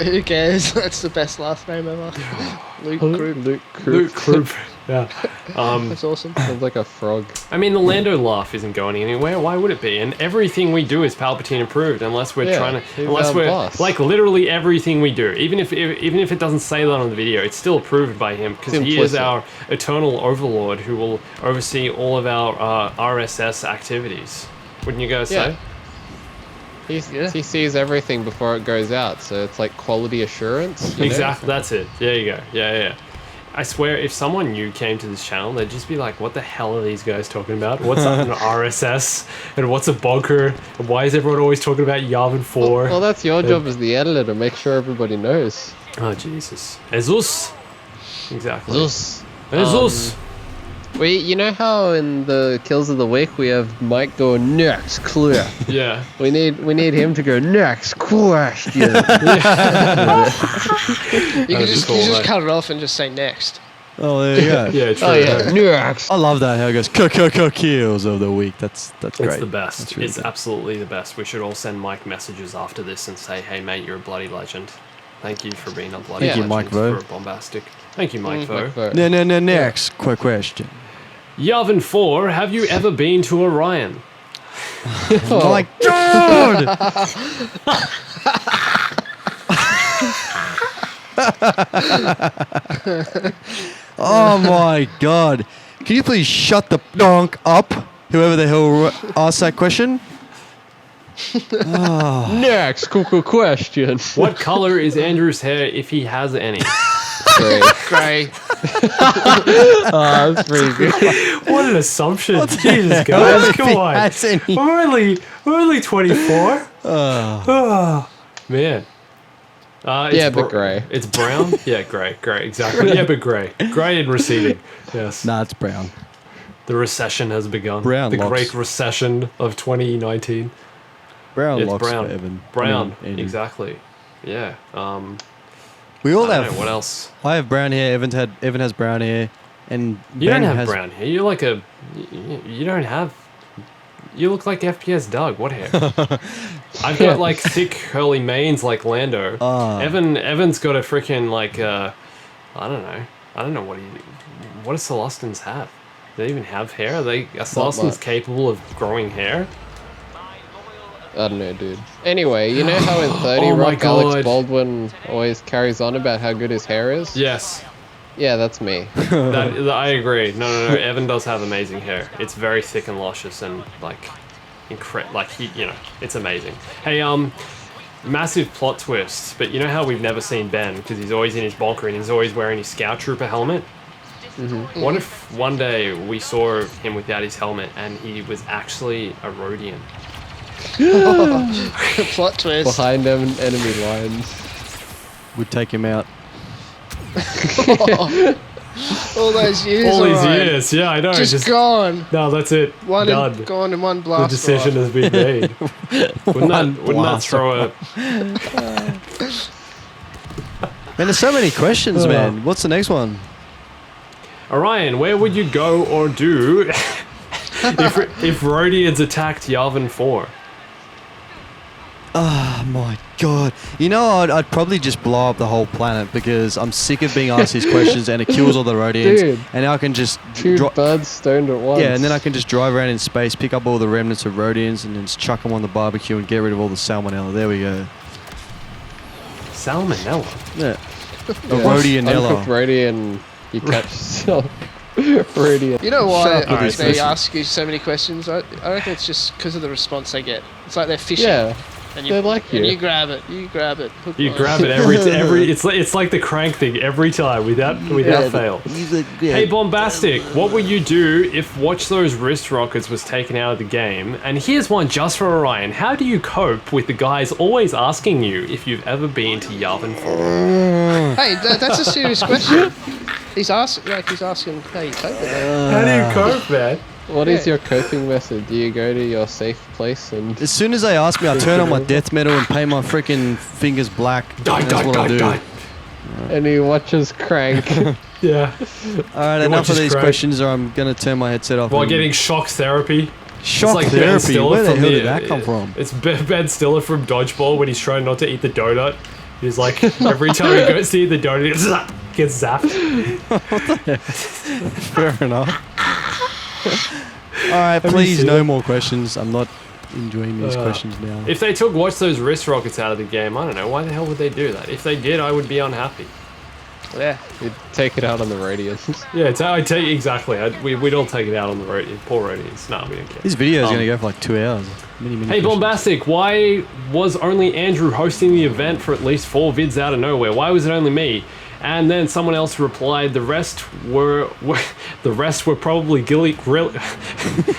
Who cares? That's the best last name ever. Luke Krupp. Luke Krupp. Yeah. That's awesome. Sounds like a frog. I mean, the Lando laugh isn't going anywhere. Why would it be? And everything we do is Palpatine approved, unless we're trying to, he's unless our we're boss. like literally everything we do. Even if it doesn't say that on the video, it's still approved by him because he is implicit. our eternal overlord who will oversee all of our RSS activities. Wouldn't you guys say? He sees everything before it goes out, so it's like quality assurance. you know? Exactly. That's it. There you go. Yeah. I swear, if someone new came to this channel, they'd just be like, what the hell are these guys talking about? What's an RSS? And what's a bunker? And why is everyone always talking about Yavin 4? Well, that's your job as the editor to make sure everybody knows. Oh, Jesus. Jesus. Exactly. Zeus. Jesus. You know how in the Kills of the Week we have Mike go next, clear. Yeah. We need him to go next question. You can be just, cool, you just mate. cut it off and just say next. Oh, there you go. Yeah, true. Oh yeah, next. I love that, how it goes, kills of the week. That's great. It's the best. That's really It's good. absolutely the best. We should all send Mike messages after this and say, hey, mate, you're a bloody legend. Thank you for being a bloody Thank you, legend Mike Vo. for a Bombastic. Thank you, Mike Vo. No, next quick question. Yavin 4, have you ever been to Orion? Oh my god! Oh my god. Can you please shut the donk up? Whoever the hell asked that question? Next, cool question. What color is Andrew's hair if he has any? Great. Grey. Oh, that's pretty good. What an assumption. Jesus, guys, come on. Has any? We're only 24. Oh, man. It's Yeah, but grey. It's brown? Yeah, grey, exactly. Yeah, but grey. Grey and receding. Yes. Nah, it's brown. The recession has begun. Brown The locks. Great Recession of 2019. Brown It's locks brown. for Evan. Brown, I mean, Andrew. exactly. Yeah. We all I don't have. know, what else? I have brown hair. Evan has brown hair, and You Ben don't have has brown hair. You're like a. You don't have. You look like FPS Doug. What hair? I've got like thick curly manes like Lando. Evan's got a freaking like. I don't know. I don't know what do Celestins have? Do they even have hair? Are Celestins much. capable of growing hair? I don't know, dude. Anyway, you know how in 30 Oh my Rock Alex God. Baldwin always carries on about how good his hair is? Yes. Yeah, that's me. I agree. No. Evan does have amazing hair. It's very thick and luscious and like, it's amazing. Hey, massive plot twist. But you know how we've never seen Ben because he's always in his bonker and he's always wearing his Scout Trooper helmet. Mm-hmm. What if one day we saw him without his helmet and he was actually a Rhodian? Plot twist. Behind enemy lines. would take him out. All those years. All these alright. years, yeah, I know. Just gone. No, that's it. One Done. and gone in one The blast. decision has been made. Wouldn't that blast throw a... Man, there's so many questions, man. What's the next one? Orion, where would you go or do if Rhodians attacked Yavin 4? Oh my god. You know, I'd probably just blow up the whole planet because I'm sick of being asked these questions and it kills all the Rhodians. Dude. And now I can just... Two birds stoned at once. Yeah, and then I can just drive around in space, pick up all the remnants of Rhodians and then just chuck them on the barbecue and get rid of all the salmonella. There we go. Salmonella? Yeah. Yeah. A Rhodianella. Uncooked Rhodian you catch. So Radiant. You know why Shut up with these they questions. ask you so many questions? I reckon it's just because of the response they get. It's like they're fishing. Yeah. And They like and you. you grab it. You grab it. Hook You line. grab it every. It's like the crank thing every time without fail. Hey Bombastic, what would you do if Watch Those Wrist Rockets was taken out of the game? And here's one just for Orion. How do you cope with the guys always asking you if you've ever been to Yavin 4? Hey, that's a serious question. He's asking how you cope with it. How do you cope, man? What is your coping method? Do you go to your safe place and... As soon as they ask me, I turn on my death metal and paint my freaking fingers black. That's what I do. And he watches Crank. Yeah. Alright, You enough watch of his these crank. questions or I'm going to turn my headset off. While and- getting shock therapy. Shock It's like Ben therapy? Stiller Where the from hell did that come from? It's Ben Stiller from Dodgeball when he's trying not to eat the donut. He's like, every time he goes to eat the donut, he gets zapped. Fair enough. Alright, please, no more questions. I'm not enjoying these questions now. If they took Watch Those Wrist Rockets out of the game, I don't know, why the hell would they do that? If they did, I would be unhappy. Yeah. You'd take it out on the radians. Yeah, I tell you exactly. We'd all take it out on the poor radians. Nah, we don't care. This video is going to go for like 2 hours. Many Hey questions. Bombastic, why was only Andrew hosting the event for at least 4 vids out of nowhere? Why was it only me? And then someone else replied, the rest were probably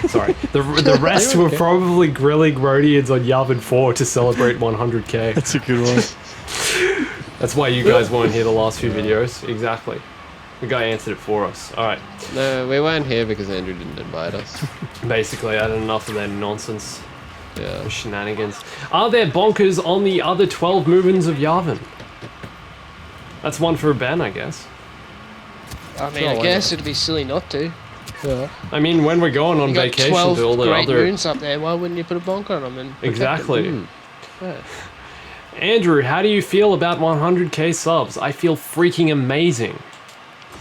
sorry. The rest were probably grilling Rhodians on Yavin 4 to celebrate 100K. That's a good one. That's why you guys weren't here the last few videos. Exactly. The guy answered it for us. Alright. No, we weren't here because Andrew didn't invite us. Basically, I had enough of their nonsense. Yeah. Shenanigans. Are there bonkers on the other 12 movements of Yavin? That's one for Ben, I guess. I mean, Sure, I why guess not? it'd be silly not to. Yeah. I mean, when we're going on You got vacation 12 to all the great other... moons up there. Why wouldn't you put a bonker on them? And protect Exactly. them? Yeah. Andrew, how do you feel about 100k subs? I feel freaking amazing.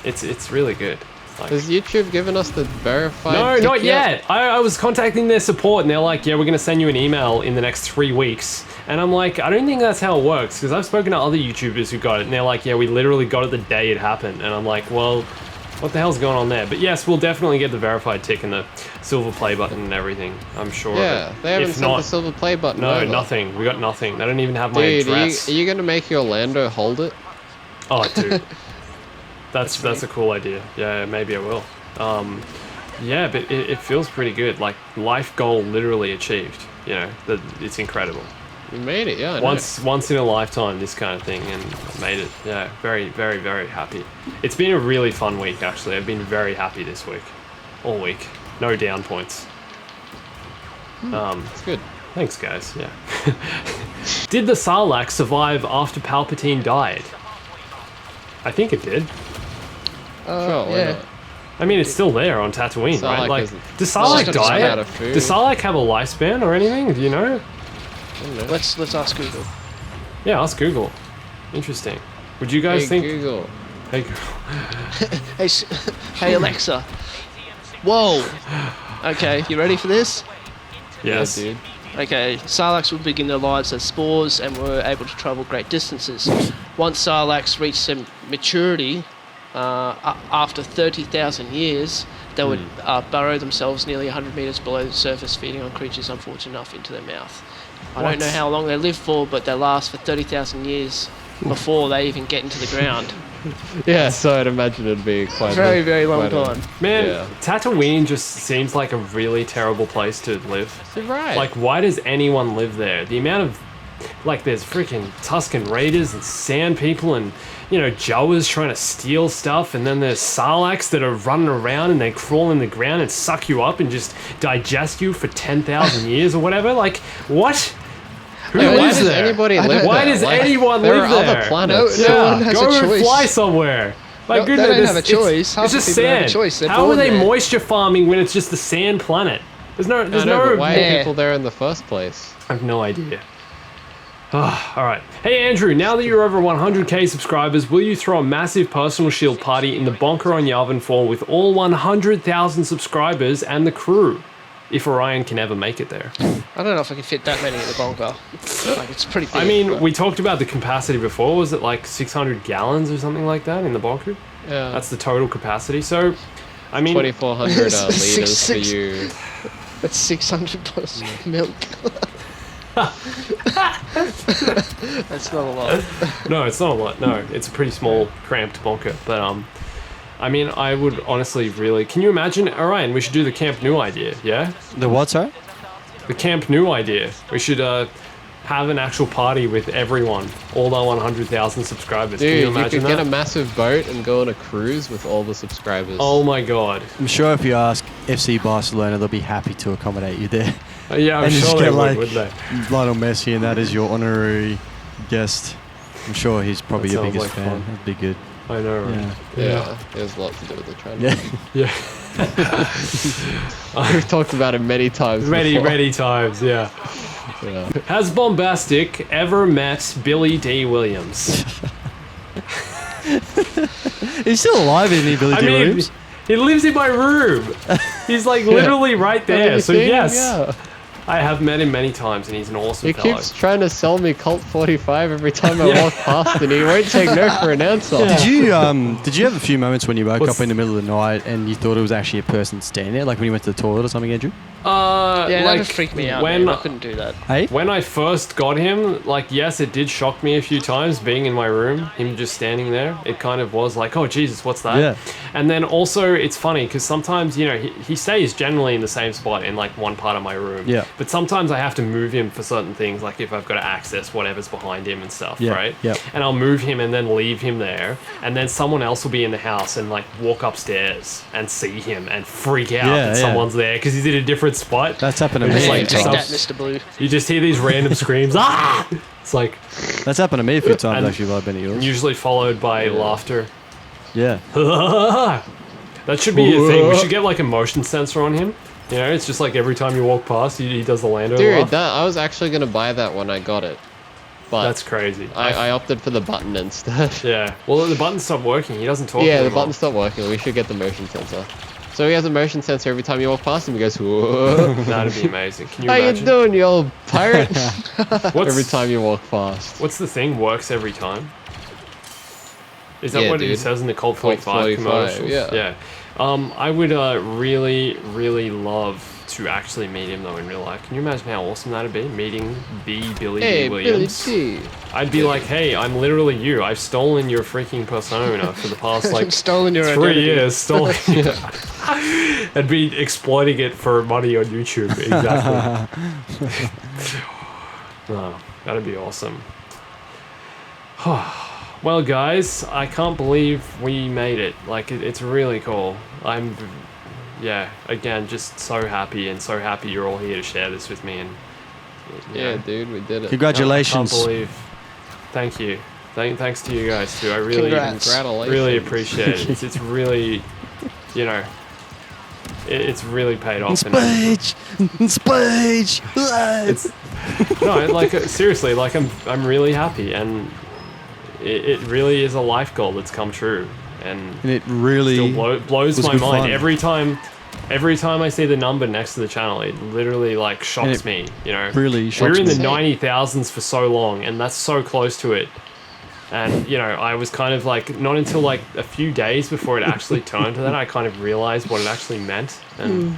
It's really good. Like, Has YouTube given us the verified no, tick not yet. I was contacting their support and they're like, yeah, we're going to send you an email in the next 3 weeks. And I'm like, I don't think that's how it works because I've spoken to other YouTubers who got it and they're like, yeah, we literally got it the day it happened. And I'm like, well, what the hell's going on there? But yes, we'll definitely get the verified tick and the silver play button and everything. I'm sure Yeah, of it. they haven't If sent not, the silver play button no, over. nothing. We got nothing. They don't even have my Dude, address. are you going to make your Lando hold it? Oh, dude. That's a cool idea. Yeah, maybe I will. Yeah, but it feels pretty good. Like, life goal literally achieved. You know, it's incredible. You made it, yeah. I know. Once in a lifetime, this kind of thing, and I made it. Yeah, very, very, very happy. It's been a really fun week, actually. I've been very happy this week. All week. No down points. It's good. Thanks, guys. Yeah. Did the Sarlacc survive after Palpatine died? I think it did. Sure, why yeah. not? I mean, it's still there on Tatooine, right? Sarlacc Like, isn't- does Sarlacc Sarlacc doesn't run out die? of food. Does Sarlacc have a lifespan or anything? Do you know? I don't know. Let's ask Google. Yeah, ask Google. Interesting. Would you guys Hey, think? Google. Hey, Google. Hey, hey Alexa. Whoa. Okay, you ready for this? Yes. Yeah, dude. Okay, Sarlaccs would begin their lives as spores and were able to travel great distances. Once Sarlaccs reached their maturity, after 30,000 years, they would burrow themselves nearly 100 meters below the surface, feeding on creatures unfortunate enough into their mouth. I What? don't know how long they live for, but they last for 30,000 years before they even get into the ground. Yeah, so I'd imagine it'd be quite Very, very long quite a- time. Man, Yeah. Tatooine just seems like a really terrible place to live. You're right. Like, why does anyone live there? The amount of, like, there's freaking Tusken Raiders and Sand People and, you know, Jawas trying to steal stuff, and then there's Sarlaccs that are running around and they crawl in the ground and suck you up and just digest you for 10,000 years or whatever. Like, what? Who Why lives does there? anybody live Why there? does Like, anyone there live are there? other planets. No one has go a and choice. fly somewhere. My No, they goodness, don't have a it's- choice. Half It's the just people don't have a sand. choice. They're How are born they there. moisture farming when it's just the sand planet? There's no. I There's know, no. but why Yeah. are people there in the first place? I have no idea. All right. Hey, Andrew, now that you're over 100k subscribers, will you throw a massive personal shield party in the Bonker on Yavin 4 with all 100,000 subscribers and the crew? If Orion can ever make it there. I don't know if I can fit that many in the bonker. Like, it's pretty big. I mean, but- we talked about the capacity before. Was it like 600 gallons or something like that in the Bonker? Yeah. That's the total capacity. So, I mean, 2,400 liters for Six. you. That's 600 plus milk. That's not a lot. no, it's not a lot. No, it's a pretty small, cramped bunker. But I mean, I would honestly really. Can you imagine? Orion, we should do the Camp Nou idea. Yeah. The what, sorry? The Camp Nou idea. We should have an actual party with everyone, all our 100,000 subscribers. Can you Dude, you imagine could that? get a massive boat and go on a cruise with all the subscribers. Oh my god. I'm sure if you ask FC Barcelona, they'll be happy to accommodate you there. Yeah, I'm And just sure they get, would, like, wouldn't they? Lionel Messi, and that is your honorary guest. I'm sure he's probably That your sounds biggest like fan. fun. That'd be good. I know, right? Yeah. Yeah, there's a lot to do with the trend. Yeah. Yeah. We've talked about it many times. Many, before. many times, yeah. Yeah. Has Bombastic ever met Billy D. Williams? He's still alive, isn't he, Billy I D. mean, Williams? he lives in my room. He's like literally right there. So Everything, yes, yeah. I have met him many times, and he's an awesome He fellow. keeps trying to sell me Cult 45 every time I walk past, and he won't take no for an answer. Did you have a few moments when you woke up in the middle of the night and you thought it was actually a person standing there, like when you went to the toilet or something, Andrew? Yeah, like that just freaked me out. when Man. I couldn't do that. Hey? when I first got him, like yes, it did shock me a few times being in my room, him just standing there. It kind of was like, oh Jesus, what's that? Yeah. And then also it's funny because sometimes he stays generally in the same spot in like one part of my room. Yeah. But sometimes I have to move him for certain things, like if I've got to access whatever's behind him and stuff, Yeah, right? yeah. And I'll move him and then leave him there, and then someone else will be in the house and like walk upstairs and see him and freak out Yeah, that yeah. someone's there because he's in a different spot. That's happened to It's me. like Take some- that, Mr. Blue. You just hear these random screams. Ah! It's like That's happened to me a few times, And- actually, while I've been at yours. usually followed by laughter. Yeah. That should be a thing. We should get like a motion sensor on him. You know, it's just like every time you walk past, he does the Lando Dude, laugh. I was actually going to buy that when I got it. But That's crazy. I opted for the button instead. Yeah. Well, the button stopped working. He doesn't talk Yeah, the anymore. button stopped working. We should get the motion sensor. So he has a motion sensor every time you walk past him. He goes, whoa. That'd be amazing. Can you How you imagine? doing, you old pirate? What's, every time you walk past. What's the thing? Works every time? Is that Yeah, what he dude. says in the Colt Colt 45 commercials? yeah. Yeah. I would really, really love to actually meet him though in real life. Can you imagine how awesome that'd be? Meeting the Billy Hey, D. Billy Williams. D. I'd be like, hey, I'm literally you. I've stolen your freaking persona for the past like Stolen your 3 identity. years. Stolen. And be exploiting it for money on YouTube. Exactly. Oh, that'd be awesome. Well, guys, I can't believe we made it. Like, it's really cool. Yeah, again, just so happy and so happy you're all here to share this with me. And Yeah, dude, we did it. Congratulations. I can't believe. Thank you. Thanks to you guys too. I really, Congrats. really appreciate it. It's really, you know, it's really paid off. Speech! Speech! It's no, like seriously, like I'm really happy, and it really is a life goal that's come true, and And it really still blows was my good mind fun. every time I see the number next to the channel. It literally like shocks it me. You know, really we shocks were in the me. 90,000s for so long, and that's so close to it. And you know, I was kind of like not until like a few days before it actually turned to that, I kind of realized what it actually meant. And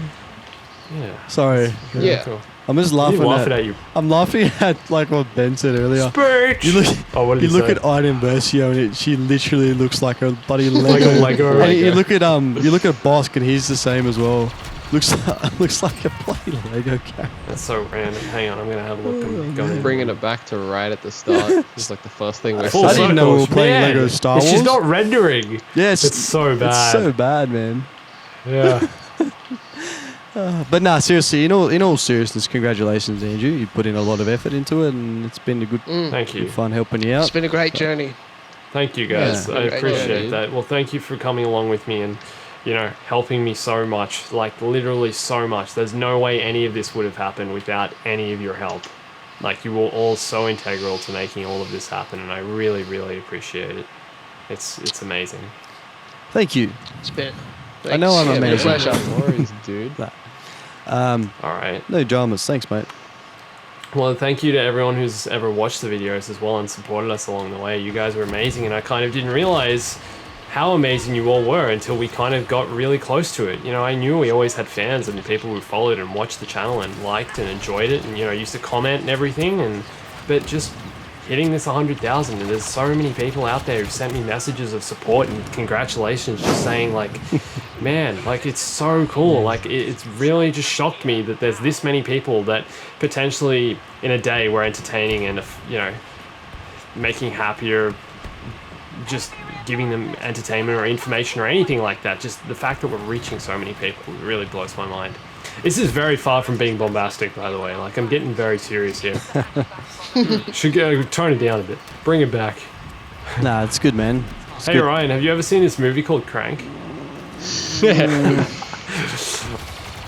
yeah, Sorry. really Yeah. cool. I'm just I'm laughing laughing at you. I'm laughing at like what Ben said earlier. Speech. You look, Oh, what did you he look say? at Iden Versio and she literally looks like a bloody Lego. Like a Lego. And you look at Bosk and he's the same as well. Looks like a bloody Lego character. That's so random. Hang on, I'm gonna have a look. I'm going Bringing it back to right at the start. It's like the first thing we're Full I saying. didn't know we were circles. playing Man, Lego Star it's just Wars. not rendering. Yeah, It's so bad. It's so bad, man. Yeah. But nah, seriously, in all seriousness, congratulations, Andrew. You put in a lot of effort into it, and it's been a good, Thank you. good fun helping you out. It's been a great journey. Thank you guys. Yeah. I Great appreciate job. that. Well, thank you for coming along with me and, you know, helping me so much. Like, literally so much. There's no way any of this would have happened without any of your help. Like, you were all so integral to making all of this happen, and I really, really appreciate it. It's amazing. Thank you. It's been. I know I'm Thanks. amazing. Pleasure. No worries, dude. All right. No dramas. Thanks, mate. Well, thank you to everyone who's ever watched the videos as well and supported us along the way. You guys were amazing, and I kind of didn't realize how amazing you all were until we kind of got really close to it. You know, I knew we always had fans and people who followed and watched the channel and liked and enjoyed it and, you know, used to comment and everything. But just hitting this 100,000, and there's so many people out there who've sent me messages of support and congratulations, just saying like, man, like it's so cool. Like it's really just shocked me that there's this many people that potentially in a day were entertaining and, you know, making happier, just giving them entertainment or information or anything like that. Just the fact that we're reaching so many people really blows my mind. This is very far from being bombastic, by the way. Like, I'm getting very serious here. Should go tone it down a bit. Bring it back. Nah, it's good, man. It's hey, good. Ryan, have you ever seen this movie called Crank?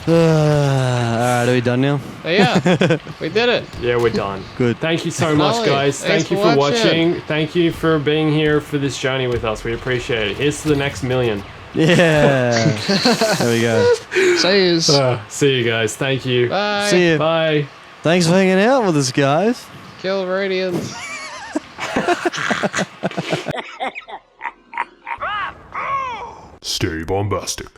Alright, are we done now? Yeah, we did it. Yeah, we're done. Good. Thank you so much, Ollie, guys. thanks Thank you for for watching. watching. Thank you for being here for this journey with us. We appreciate it. Here's to the next million. Yeah. There we go. See you guys. Thank you. Bye. See you. Bye. Thanks for hanging out with us, guys. Kill Radians. Stay bombastic.